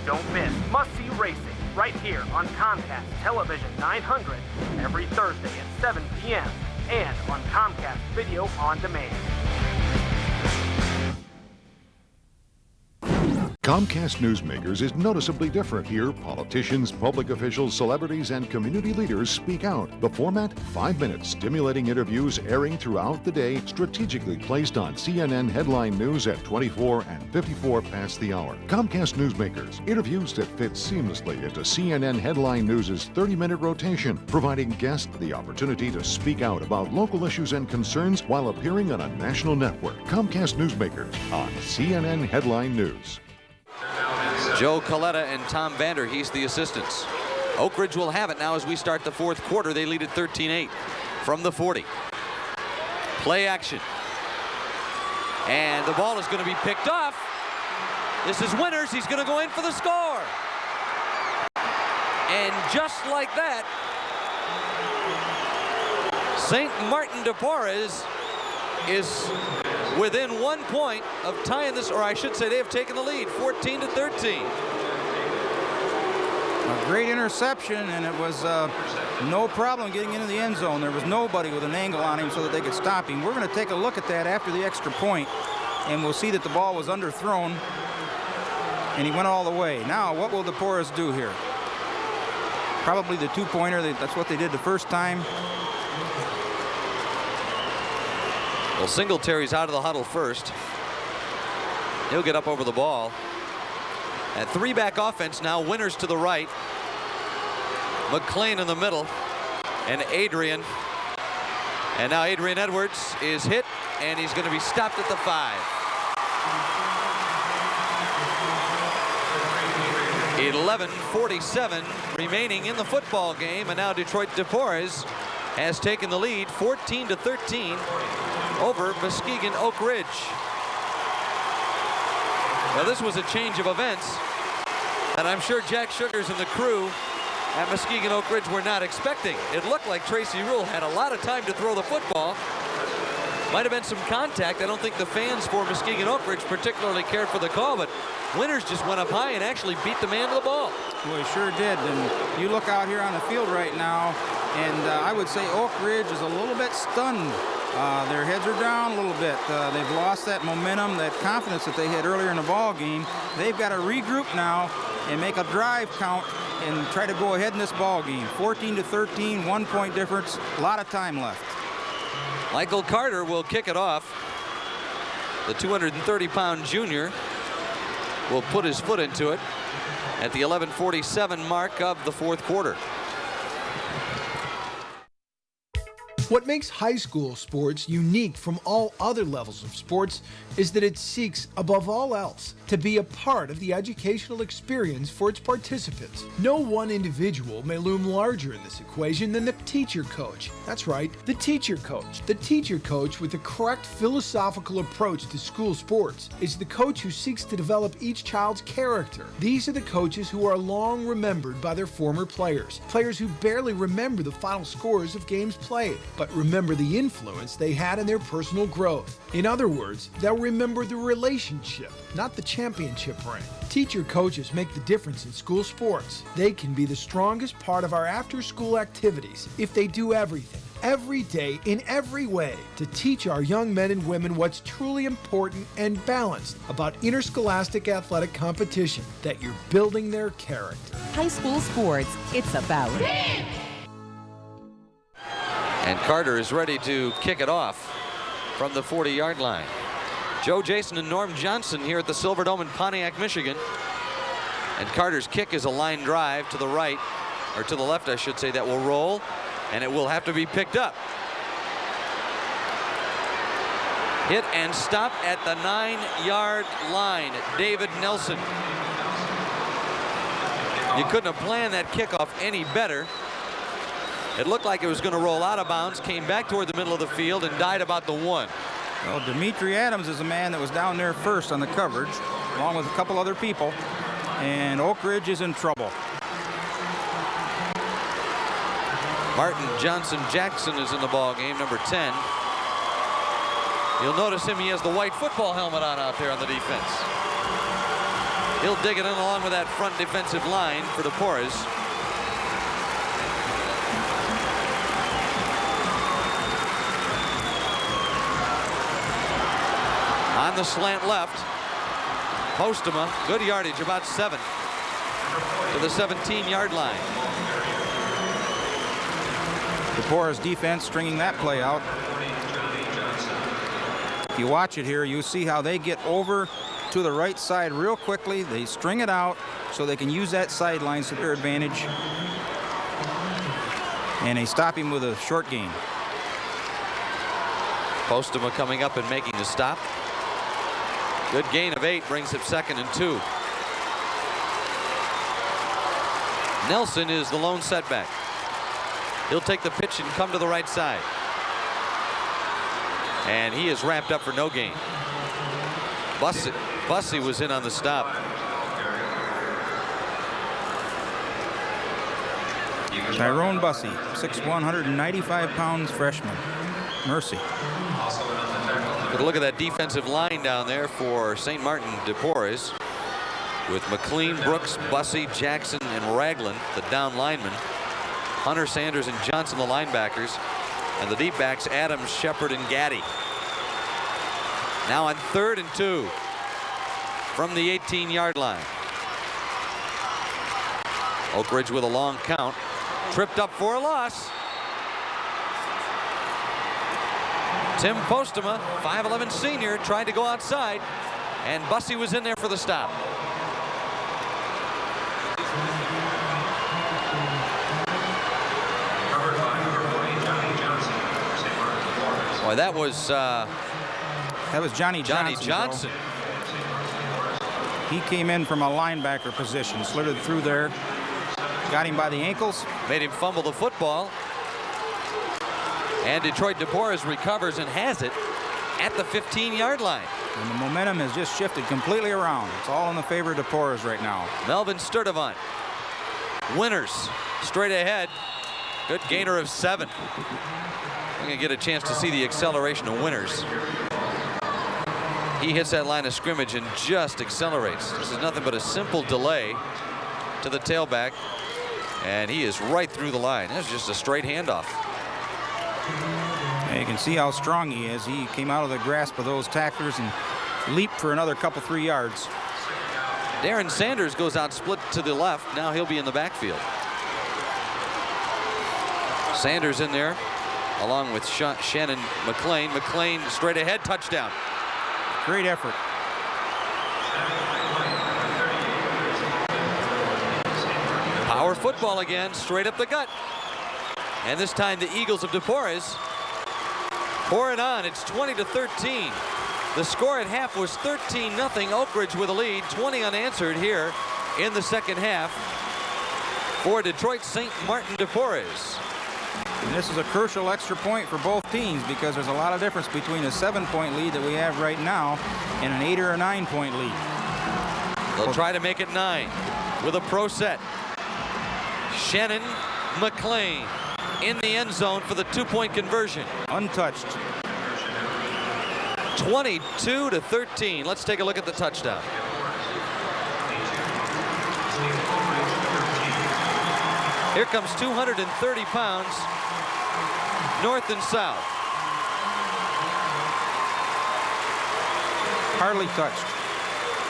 Don't miss Must See Racing right here on Comcast Television 900 every Thursday at 7 p.m. and on Comcast Video On Demand. Comcast Newsmakers is noticeably different. Here, politicians, public officials, celebrities, and community leaders speak out. The format, 5 minutes, stimulating interviews airing throughout the day, strategically placed on CNN headline news at 24 and 54 past the hour. Comcast Newsmakers, interviews that fit seamlessly into CNN headline news' 30-minute rotation, providing guests the opportunity to speak out about local issues and concerns while appearing on a national network. Comcast Newsmakers on CNN headline news. Joe Coletta and Tom Vanderhees, the assistants. Oakridge will have it now as we start the fourth quarter. They lead at 13-8 from the 40. Play action. And the ball is going to be picked off. This is Winters. He's going to go in for the score. And just like that, St. Martin Deporres is within 1 point of tying this, or I should say they have taken the lead, 14-13. A great interception, and it was no problem getting into the end zone. There was nobody with an angle on him so that they could stop him. We're going to take a look at that after the extra point, and we'll see that the ball was underthrown, and he went all the way. Now, what will Deporres do here? Probably the two-pointer. That's what they did the first time. Well, Singletary's out of the huddle first. He'll get up over the ball. A three-back offense now. Winters to the right. McLean in the middle. And Adrian. And now Adrian Edwards is hit, and he's going to be stopped at the 5. 11:47 remaining in the football game, and now Detroit Deporres has taken the lead 14-13 over Muskegon Oakridge. Well, this was a change of events, and I'm sure Jack Sugars and the crew at Muskegon Oakridge were not expecting. It looked like Tracy Rule had a lot of time to throw the football. Might have been some contact. I don't think the fans for Muskegon Oakridge particularly cared for the call, but Winters just went up high and actually beat the man to the ball. Well, he sure did. And you look out here on the field right now, and I would say Oakridge is a little bit stunned. Their heads are down a little bit. They've lost that momentum, that confidence that they had earlier in the ball game. They've got to regroup now and make a drive count and try to go ahead in this ball game. 14-13, 1 point difference, a lot of time left. Michael Carter will kick it off. The 230-pound junior will put his foot into it at the 11:47 mark of the fourth quarter. What makes high school sports unique from all other levels of sports is that it seeks, above all else, to be a part of the educational experience for its participants. No one individual may loom larger in this equation than the teacher coach. That's right, the teacher coach. The teacher coach with the correct philosophical approach to school sports is the coach who seeks to develop each child's character. These are the coaches who are long remembered by their former players, players who barely remember the final scores of games played, but remember the influence they had in their personal growth. In other words, they'll remember the relationship, not the championship ring. Teacher coaches make the difference in school sports. They can be the strongest part of our after-school activities if they do everything, every day, in every way, to teach our young men and women what's truly important and balanced about interscholastic athletic competition, that you're building their character. High school sports, it's about it. And Carter is ready to kick it off from the 40-yard line. Joe Jason and Norm Johnson here at the Silverdome in Pontiac, Michigan. And Carter's kick is a line drive to the right, or to the left, I should say, that will roll, and it will have to be picked up. Hit and stop at the 9-yard line. David Nelson. You couldn't have planned that kickoff any better. It looked like it was going to roll out of bounds, came back toward the middle of the field, and died about the 1. Well, Dimitri Adams is a man that was down there first on the coverage, along with a couple other people, and Oakridge is in trouble. Martin Johnson Jackson is in the ball game, number 10. You'll notice him, he has the white football helmet on out there on the defense. He'll dig it in along with that front defensive line for Deporres. On the slant left, Postema, good yardage, about 7 to the 17-yard line. Deporres defense stringing that play out. If you watch it here, you see how they get over to the right side real quickly. They string it out so they can use that sideline to their advantage. And they stop him with a short gain. Postema coming up and making the stop. Good gain of 8 brings up 2nd and 2. Nelson is the lone setback. He'll take the pitch and come to the right side. And he is wrapped up for no gain. Bussey was in on the stop. Tyrone Bussey, 6'1", 195 pounds freshman. Mercy. But look at that defensive line down there for St. Martin Deporres, with McLean, Brooks, Bussey, Jackson, and Ragland, the down linemen. Hunter, Sanders, and Johnson, the linebackers. And the deep backs, Adams, Shepard, and Gaddy. Now on 3rd and 2 from the 18-yard line. Oakridge with a long count. Tripped up for a loss. Tim Postema, 5'11" senior, tried to go outside, and Bussey was in there for the stop. Boy, that was Johnny Johnson. He came in from a linebacker position, slithered through there, got him by the ankles, made him fumble the football. And Detroit Deporres recovers and has it at the 15-yard line. And the momentum has just shifted completely around. It's all in the favor of Deporres right now. Melvin Sturdivant. Winters straight ahead. Good gainer of 7. I'm going to get a chance to see the acceleration of Winters. He hits that line of scrimmage and just accelerates. This is nothing but a simple delay to the tailback. And he is right through the line. That's just a straight handoff. And you can see how strong he is. He came out of the grasp of those tacklers and leaped for another couple, 3 yards. Darren Sanders goes out split to the left. Now he'll be in the backfield. Sanders in there along with Shannon McLean. McLean straight ahead, touchdown. Great effort. Power football again, straight up the gut. And this time the Eagles of Deporres pour it on. It's 20-13. The score at half was 13-0. Oakridge with a lead, 20 unanswered here in the second half for Detroit St. Martin Deporres. And this is a crucial extra point for both teams because there's a lot of difference between a 7-point lead that we have right now and an 8 or a 9-point lead. They'll try to make it 9 with a pro set. Shannon McLean in the end zone for the 2-point conversion. Untouched. 22-13. Let's take a look at the touchdown. Here comes 230 pounds, north and south. Hardly touched.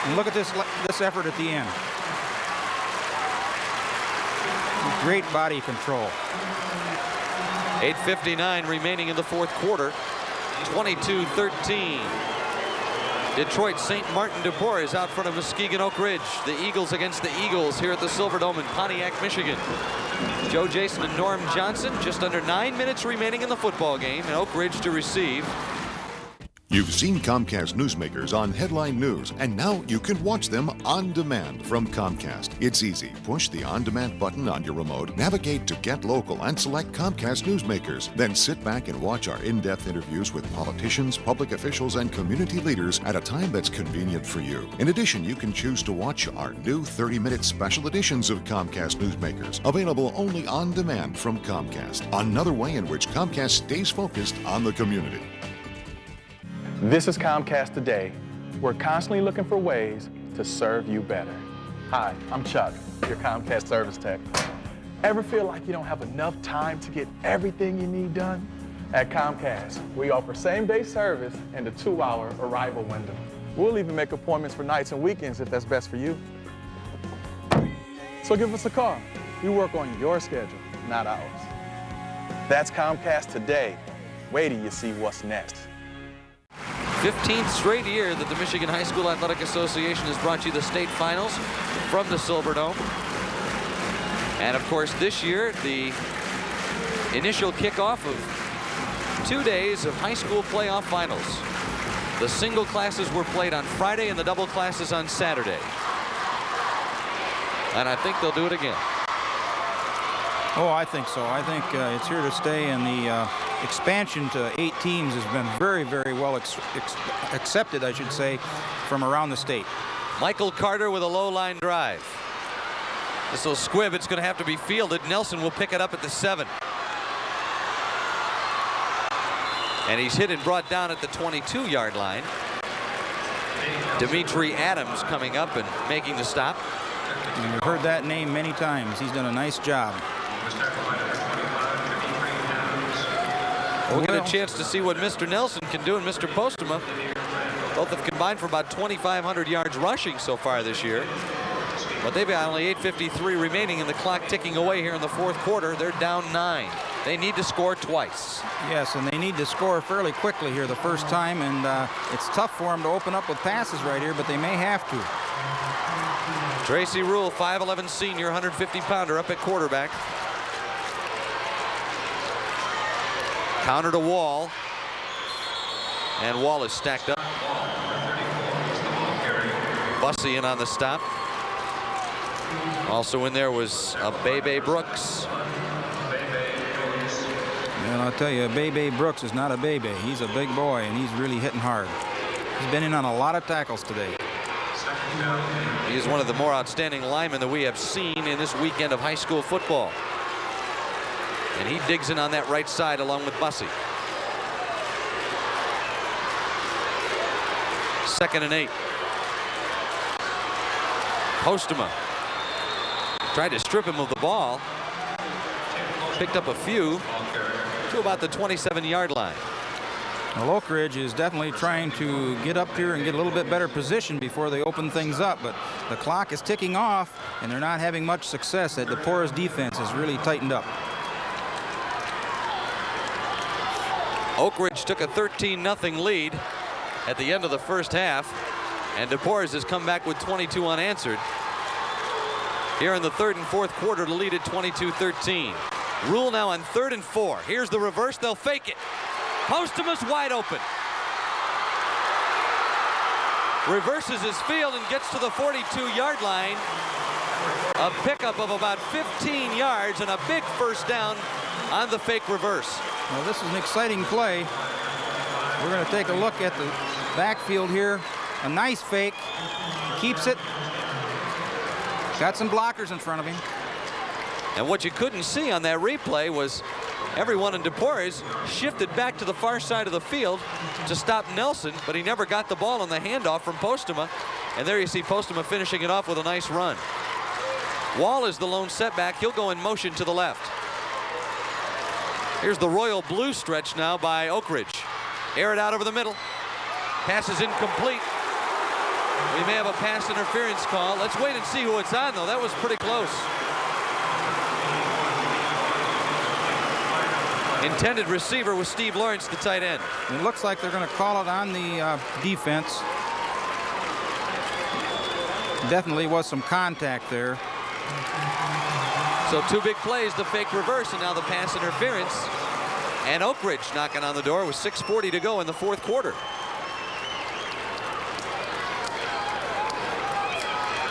And look at this effort at the end. Great body control. 8:59 remaining in the fourth quarter. 22-13. Detroit St. Martin Deporres out front of Muskegon Oakridge. The Eagles against the Eagles here at the Silverdome in Pontiac, Michigan. Joe Jason and Norm Johnson. Just under 9 minutes remaining in the football game, and Oakridge to receive. You've seen Comcast Newsmakers on Headline News, and now you can watch them on demand from Comcast. It's easy. Push the On Demand button on your remote, navigate to Get Local, and select Comcast Newsmakers. Then sit back and watch our in-depth interviews with politicians, public officials, and community leaders at a time that's convenient for you. In addition, you can choose to watch our new 30-minute special editions of Comcast Newsmakers, available only on demand from Comcast. Another way in which Comcast stays focused on the community. This is Comcast Today. We're constantly looking for ways to serve you better. Hi, I'm Chuck, your Comcast service tech. Ever feel like you don't have enough time to get everything you need done? At Comcast, we offer same-day service and a 2-hour arrival window. We'll even make appointments for nights and weekends if that's best for you. So give us a call. We work on your schedule, not ours. That's Comcast Today. Wait till you see what's next. 15th straight year that the Michigan High School Athletic Association has brought you the state finals from the Silverdome. And of course this year, the initial kickoff of 2 days of high school playoff finals. The single classes were played on Friday and the double classes on Saturday. And I think they'll do it again. Oh, I think so. I think it's here to stay, and the expansion to 8 teams has been very, very well accepted, I should say, from around the state. Michael Carter with a low line drive. This will squib. It's going to have to be fielded. Nelson will pick it up at the 7. And he's hit and brought down at the 22-yard line. Dimitri Adams coming up and making the stop. And we've heard that name many times. He's done a nice job. We'll get a chance to see what Mr. Nelson can do and Mr. Postuma. Both have combined for about 2,500 yards rushing so far this year. But they've got only 8:53 remaining and the clock ticking away here in the fourth quarter. They're down 9. They need to score twice. Yes, and they need to score fairly quickly here the first time, and it's tough for them to open up with passes right here, but they may have to. Tracy Rule, 5'11" senior, 150-pounder up at quarterback. Counter to Wall. And Wall is stacked up. Bussey in on the stop. Also in there was Bebe Brooks. And I'll tell you, Bebe Brooks is not a baby. He's a big boy, and he's really hitting hard. He's been in on a lot of tackles today. He is one of the more outstanding linemen that we have seen in this weekend of high school football. And he digs in on that right side along with Bussey. 2nd and 8. Postuma tried to strip him of the ball. Picked up a few to about the 27-yard line. Well, Oakridge is definitely trying to get up here and get a little bit better position before they open things up, but the clock is ticking off, and they're not having much success. That Deporres defense has really tightened up. Oakridge took a 13-0 lead at the end of the first half, and Deporres has come back with 22 unanswered. Here in the 3rd and 4th quarter to lead at 22-13. Rule now on 3rd and 4. Here's the reverse. They'll fake it. Postuma's wide open. Reverses his field and gets to the 42-yard line. A pickup of about 15 yards and a big first down on the fake reverse. Well, this is an exciting play. We're going to take a look at the backfield here. A nice fake. He keeps it. Got some blockers in front of him. And what you couldn't see on that replay was everyone in Deporres shifted back to the far side of the field to stop Nelson, but he never got the ball on the handoff from Postuma. And there you see Postuma finishing it off with a nice run. Wall is the lone setback. He'll go in motion to the left. Here's the Royal Blue stretch now by Oakridge. Air it out over the middle. Pass is incomplete. We may have a pass interference call. Let's wait and see who it's on, though. That was pretty close. Intended receiver was Steve Lawrence, the tight end. It looks like they're going to call it on the defense. Definitely was some contact there. So 2 big plays, the fake reverse, and now the pass interference. And Oakridge knocking on the door with 6:40 to go in the 4th quarter.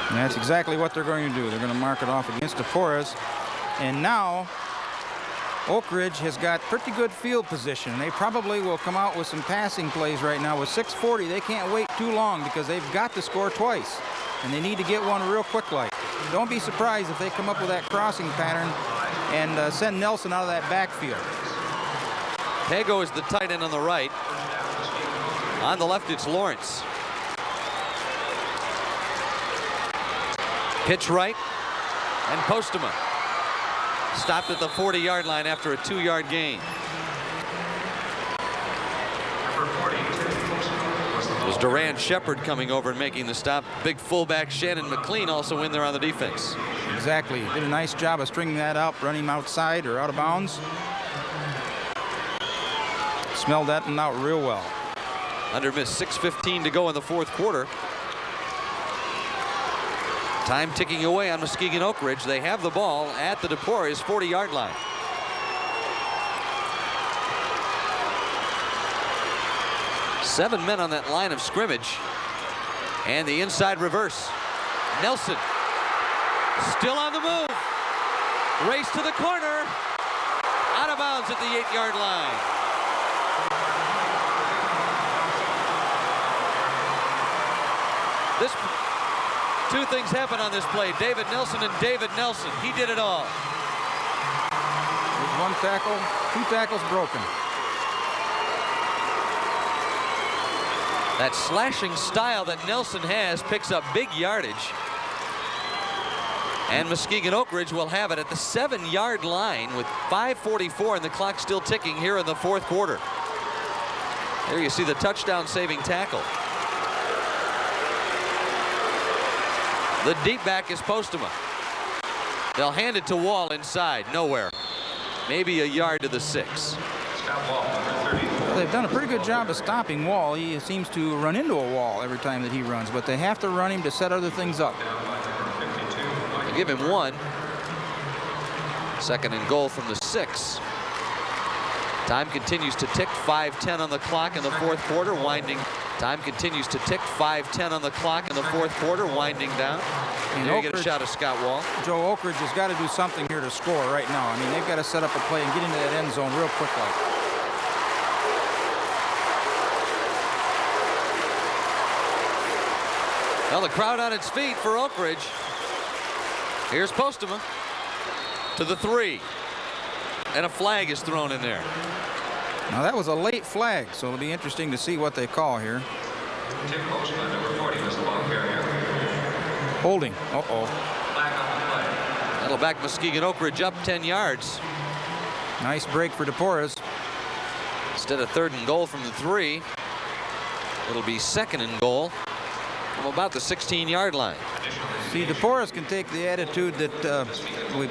And that's exactly what they're going to do. They're going to mark it off against Deporres. And now Oakridge has got pretty good field position. They probably will come out with some passing plays right now. With 6:40, they can't wait too long because they've got to score twice. And they need to get one real quick like. Don't be surprised if they come up with that crossing pattern and send Nelson out of that backfield. Pago is the tight end on the right. On the left, it's Lawrence. Pitch right, and Postema stopped at the 40-yard line after a 2-yard gain. It was Duran Shepard coming over and making the stop. Big fullback Shannon McLean also in there on the defense. Exactly. Did a nice job of stringing that up, running him outside or out of bounds. Smelled that one out real well. Under miss, 6:15 to go in the fourth quarter. Time ticking away on Muskegon Oakridge. They have the ball at the Deporres 40-yard line. Seven men on that line of scrimmage. And the inside reverse. Nelson still on the move. Race to the corner. Out of bounds at the 8-yard line. Two things happen on this play. David Nelson and David Nelson. He did it all. There's one tackle, 2 tackles broken. That slashing style that Nelson has picks up big yardage. And Muskegon Oakridge will have it at the 7-yard line with 5:44 and the clock still ticking here in the fourth quarter. There you see the touchdown saving tackle. The deep back is Postema. They'll hand it to Wall inside. Nowhere. Maybe a yard to the 6. Well, they've done a pretty good job of stopping Wall. He seems to run into a wall every time that he runs, but they have to run him to set other things up. They give him 1. 2nd and goal from the 6. Time continues to tick. 5:10 on the clock in the fourth quarter. Winding. Time continues to tick. 5:10 on the clock in the fourth quarter. Winding down. And there you get a shot of Scott Wall. Joe Oakridge has got to do something here to score right now. I mean, they've got to set up a play and get into that end zone real quickly. Well, the crowd on its feet for Oakridge. Here's Postema to the 3. And a flag is thrown in there. Now that was a late flag, so it'll be interesting to see what they call here. Tim Postema, number 40, was the ball carrier. Holding. Uh-oh. That'll back Muskegon Oakridge up 10 yards. Nice break for Deporres. Instead of 3rd and goal from the 3, it'll be 2nd and goal from about the 16-yard line. See, Deporres can take the attitude that we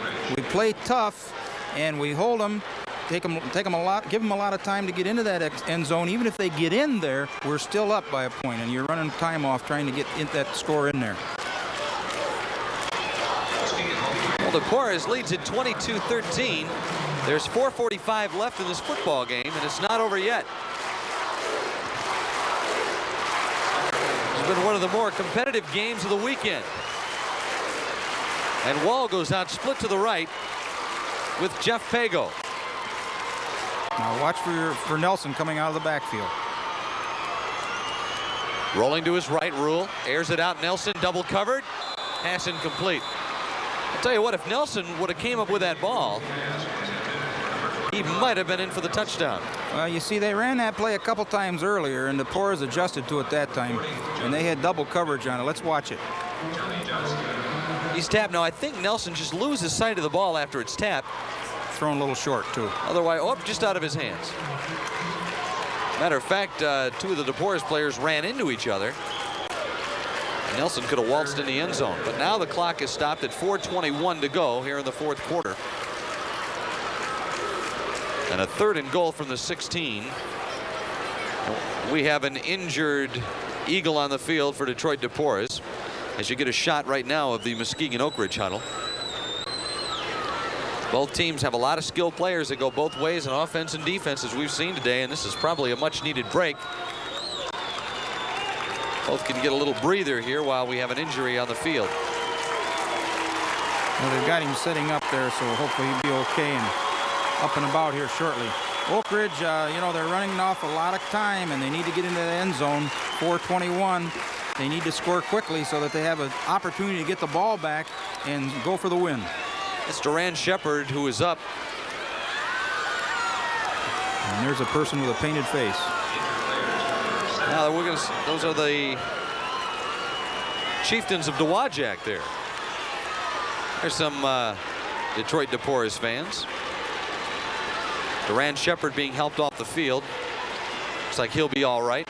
play tough and we hold them, give them a lot of time to get into that end zone. Even if they get in there, we're still up by a point, and you're running time off trying to get that score in there. Well, Deporres leads at 22-13. There's 4:45 left in this football game, and it's not over yet. It's been one of the more competitive games of the weekend. And Wall goes out split to the right with Jeff Pago. Now watch for Nelson coming out of the backfield. Rolling to his right, Rule airs it out. Nelson double covered. Pass incomplete. I'll tell you what, if Nelson would have came up with that ball, he might have been in for the touchdown. Well, you see, they ran that play a couple times earlier, and the Deporres adjusted to it that time, and they had double coverage on it. Let's watch it. He's tapped. Now, I think Nelson just loses sight of the ball after it's tapped. Thrown a little short, too. Otherwise, just out of his hands. Matter of fact, 2 of the Deporres players ran into each other. Nelson could have waltzed in the end zone, but now the clock is stopped at 4:21 to go here in the fourth quarter. And a 3rd and goal from the 16. We have an injured Eagle on the field for Detroit Deporres, as you get a shot right now of the Muskegon Oakridge huddle. Both teams have a lot of skilled players that go both ways in offense and defense, as we've seen today, and this is probably a much needed break. Both can get a little breather here while we have an injury on the field. Well, they've got him sitting up there, so hopefully he'll be okay and up and about here shortly. Oakridge, you know, they're running off a lot of time, and they need to get into the end zone. 4:21. They need to score quickly so that they have an opportunity to get the ball back and go for the win. It's Duran Shepard who is up. And there's a person with a painted face. Now we're gonna. Those are the Chieftains of Dowagiac there. There's some Detroit Deporres fans. Duran Shepard being helped off the field. Looks like he'll be all right.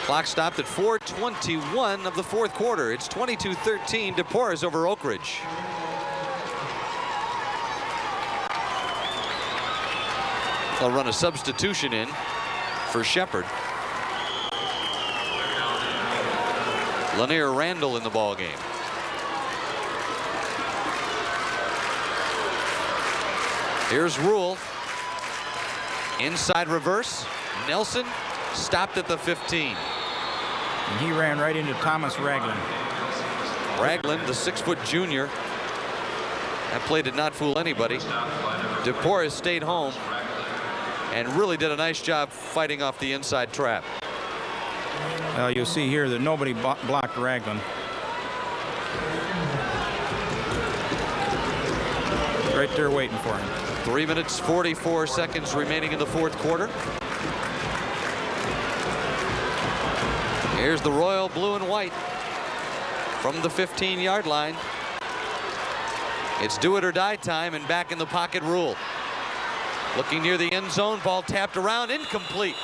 Clock stopped at 4:21 of the fourth quarter. It's 22-13 Deporres over Oakridge. They'll run a substitution in for Shepard. Lanier Randall in the ball game. Here's Rule. Inside reverse. Nelson stopped at the 15. And he ran right into Thomas Ragland. Ragland, the 6-foot junior. That play did not fool anybody. Deporres stayed home and really did a nice job fighting off the inside trap. You'll see here that nobody blocked Ragland. Right there waiting for him. 3 minutes, 44 seconds remaining in the fourth quarter. Here's the Royal blue and white from the 15-yard line. It's do it or die time, and back in the pocket Rule. Looking near the end zone, ball tapped around, incomplete.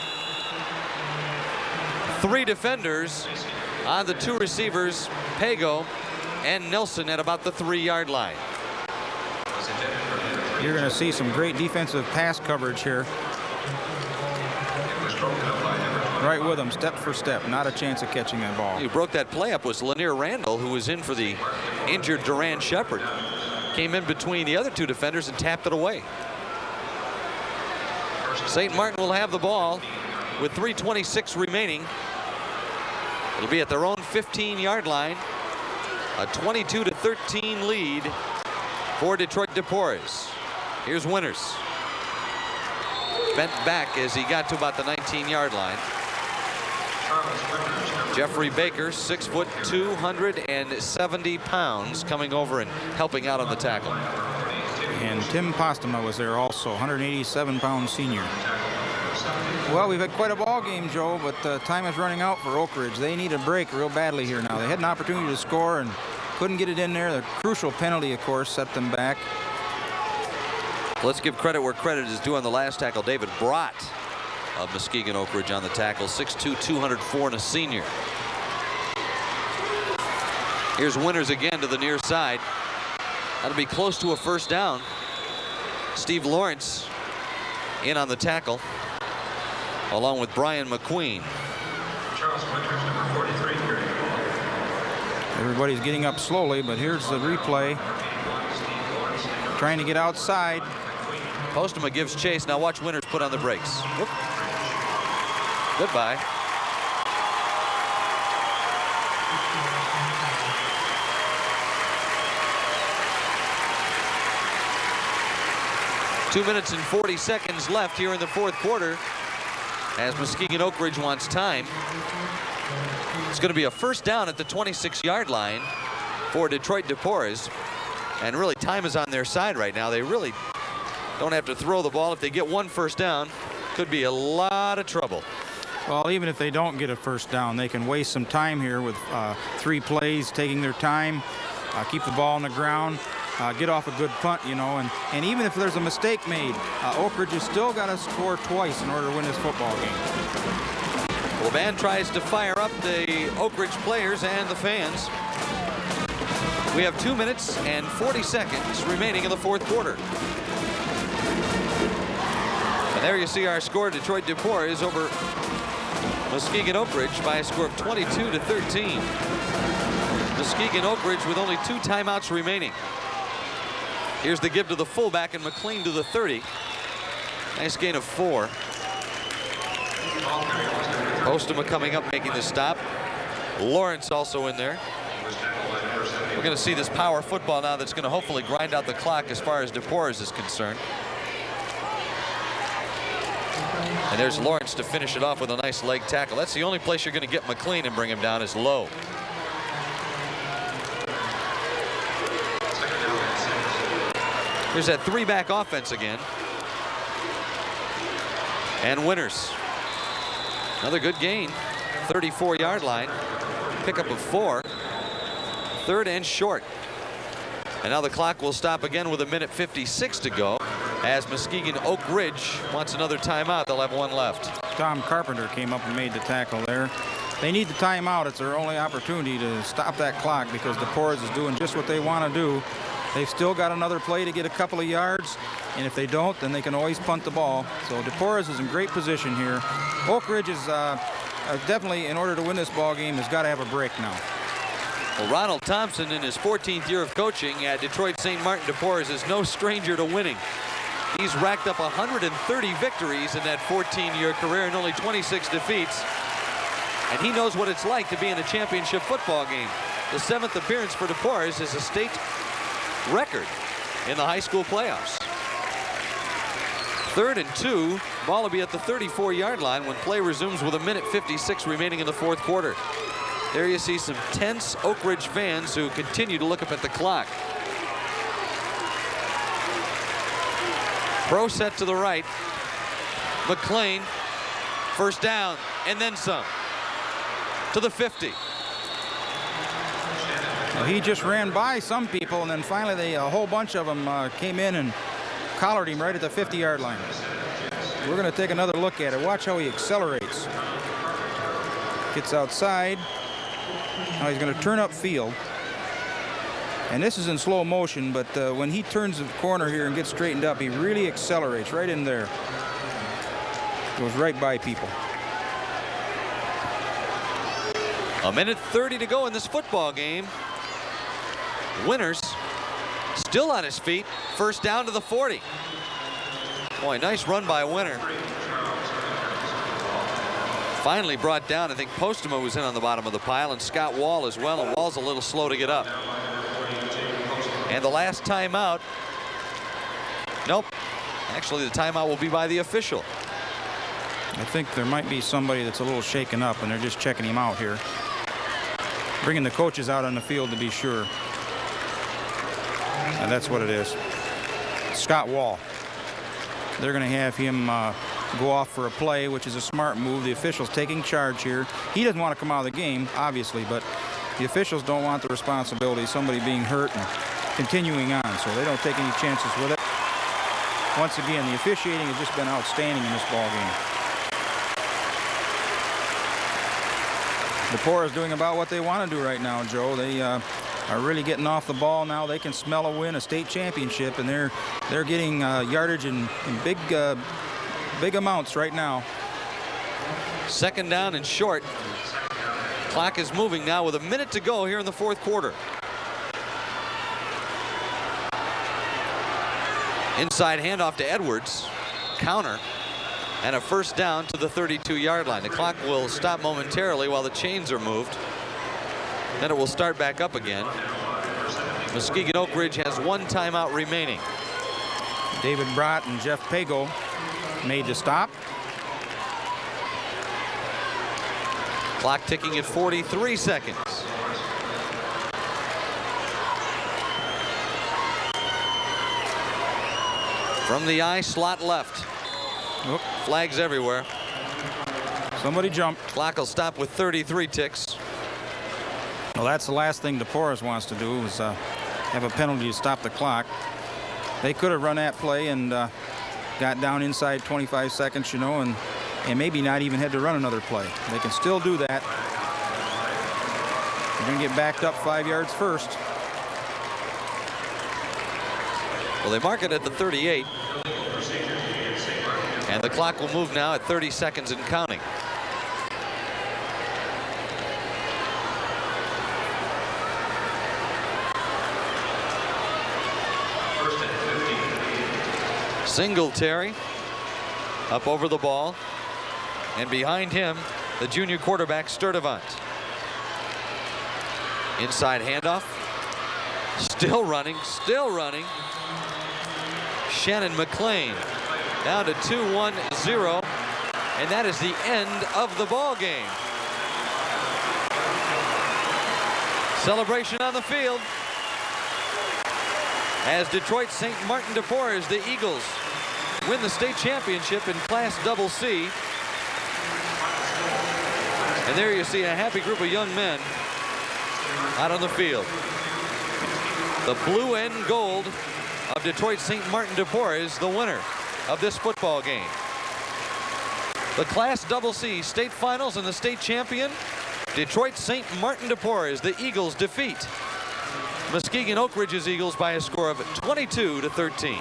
3 defenders on the 2 receivers, Pago and Nelson, at about the 3-yard line. You're going to see some great defensive pass coverage here. Right with them, step for step. Not a chance of catching that ball. Who broke that play up was Lanier Randall, who was in for the injured Duran Shepard. Came in between the other 2 defenders and tapped it away. St. Martin will have the ball with 3:26 remaining. It'll be at their own 15-yard line. A 22-13 lead for Detroit Deporres. Here's Winters. Bent back as he got to about the 19-yard line. Jeffrey Baker, 6 foot, 270 pounds, coming over and helping out on the tackle. And Tim Postema was there also, 187-pound senior. Well, we've had quite a ball game, Joe, but time is running out for Oakridge. They need a break real badly here now. They had an opportunity to score and couldn't get it in there. The crucial penalty, of course, set them back. Let's give credit where credit is due on the last tackle. David Brott of Muskegon Oakridge on the tackle, 6'2", 204, and a senior. Here's Winters again to the near side. That'll be close to a first down. Steve Lawrence in on the tackle, along with Brian McQueen. Charles Winters, number 43. Everybody's getting up slowly, but here's the replay. Trying to get outside. Postema gives chase. Now watch Winters put on the brakes. Whoop. Goodbye. Two minutes and 40 seconds left here in the fourth quarter as Muskegon Oakridge wants time. It's going to be a first down at the 26-yard line for Detroit Deporres. And really, time is on their side right now. They really don't have to throw the ball. If they get one first down, could be a lot of trouble. Well, even if they don't get a first down, they can waste some time here with 3 plays, taking their time, keep the ball on the ground, get off a good punt, you know, and even if there's a mistake made, Oakridge has still got to score twice in order to win this football game. Well, band tries to fire up the Oakridge players and the fans. We have 2 minutes and 40 seconds remaining in the fourth quarter. And there you see our score. Detroit Deporres over Muskegon Oakridge by a score of 22-13. Muskegon Oakridge with only 2 timeouts remaining. Here's the give to the fullback and McLean to the 30. Nice gain of 4. Postema coming up, making the stop. Lawrence also in there. We're going to see this power football now that's going to hopefully grind out the clock as far as Deporres is concerned. And there's Lawrence to finish it off with a nice leg tackle. That's the only place you're going to get McLean and bring him down is low. Here's that three-back offense again. And Winters. Another good gain. 34-yard line. Pickup of 4. Third and short. And now the clock will stop again with 1:56 to go as Muskegon Oakridge wants another timeout. They'll have one left. Tom Carpenter came up and made the tackle there. They need the timeout. It's their only opportunity to stop that clock because Deporres is doing just what they want to do. They've still got another play to get a couple of yards, and if they don't, then they can always punt the ball. So Deporres is in great position here. Oakridge is definitely, in order to win this ball game, has got to have a break now. Well, Ronald Thompson, in his 14th year of coaching at Detroit St. Martin, Deporres is no stranger to winning. He's racked up 130 victories in that 14-year career and only 26 defeats. And he knows what it's like to be in a championship football game. The 7th appearance for Deporres is a state record in the high school playoffs. 3rd and 2. Ball will be at the 34-yard line when play resumes with 1:56 remaining in the fourth quarter. There you see some tense Oakridge fans who continue to look up at the clock. Pro set to the right. McLean, first down, and then some. To the 50. Well, he just ran by some people, and then finally a whole bunch of them came in and collared him right at the 50-yard line. We're going to take another look at it. Watch how he accelerates. Gets outside. Now he's going to turn upfield. And this is in slow motion, but when he turns the corner here and gets straightened up, he really accelerates right in there. Goes right by people. 1:30 to go in this football game. Winters still on his feet. First down to the 40. Boy, nice run by Winter. Finally brought down. I think Postema was in on the bottom of the pile, and Scott Wall as well. And Wall's a little slow to get up. And the last timeout. Nope. Actually, the timeout will be by the official. I think there might be somebody that's a little shaken up, and they're just checking him out here. Bringing the coaches out on the field to be sure. And that's what it is. Scott Wall. They're going to have him go off for a play, which is a smart move. The officials taking charge here. He doesn't want to come out of the game, obviously, but the officials don't want the responsibility of somebody being hurt and continuing on, so they don't take any chances with it. Once again, the officiating has just been outstanding in this ball game. Deporres is doing about what they want to do right now, Joe. They are really getting off the ball now. They can smell a win, a state championship, and they're getting yardage in big amounts right now. Second down and short. Clock is moving now with 1 minute to go here in the fourth quarter. Inside handoff to Edwards. Counter. And a first down to the 32-yard line. The clock will stop momentarily while the chains are moved. Then it will start back up again. Muskegon Oakridge has one timeout remaining. David Brott and Jeff Pago made the stop. Clock ticking at 43 seconds. From the I slot left. Oop. Flags everywhere. Somebody jumped. Clock will stop with 33 ticks. Well, that's the last thing Deporres wants to do is have a penalty to stop the clock. They could have run that play and got down inside 25 seconds, you know, and maybe not even had to run another play. They can still do that. They're going to get backed up 5 yards first. Well, they mark it at the 38. And the clock will move now at 30 seconds and counting. Singletary up over the ball. And behind him the junior quarterback Sturdivant. Inside handoff. Still running, still running. Shannon McLean down to 2-1-0, and that is the end of the ball game. Celebration on the field as Detroit St. Martin Deporres, the Eagles, win the state championship in Class CC. And there you see a happy group of young men out on the field. The blue and gold of Detroit St. Martin Deporres, the winner of this football game. The Class CC state finals and the state champion, Detroit St. Martin Deporres. The Eagles defeat Muskegon Oakridge's Eagles by a score of 22-13.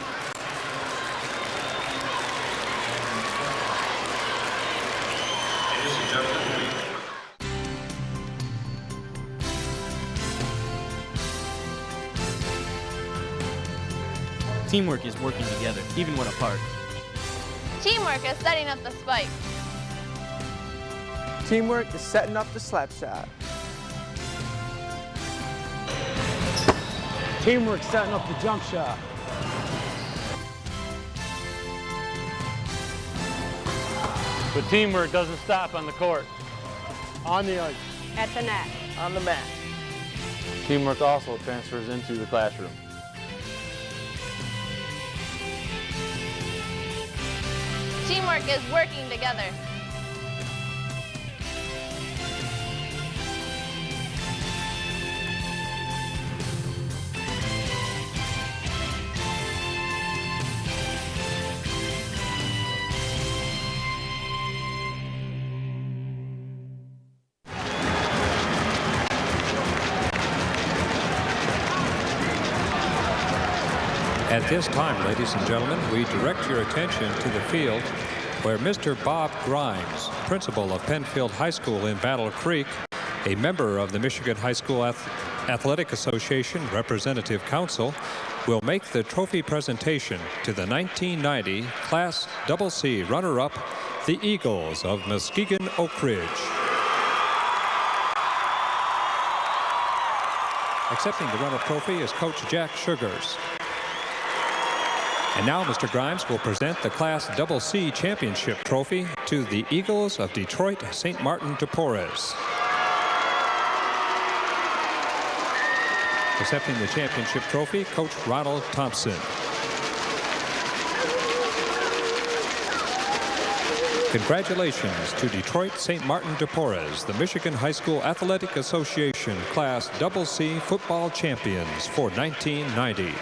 Teamwork is working together, even when apart. Teamwork is setting up the spike. Teamwork is setting up the slap shot. Teamwork setting up the jump shot. But teamwork doesn't stop on the court. On the ice. At the net. On the mat. Teamwork also transfers into the classroom. Teamwork is working together. At this time, ladies and gentlemen, we direct your attention to the field where Mr. Bob Grimes, principal of Penfield High School in Battle Creek, a member of the Michigan High School Athletic Association Representative Council, will make the trophy presentation to the 1990 Class CC runner-up, the Eagles of Muskegon Oakridge. Accepting the runner-up trophy is Coach Jack Sugars. And now Mr. Grimes will present the Class CC Championship Trophy to the Eagles of Detroit St. Martin Deporres. Accepting the championship trophy, Coach Ronald Thompson. Congratulations to Detroit St. Martin Deporres, the Michigan High School Athletic Association Class CC football champions for 1990.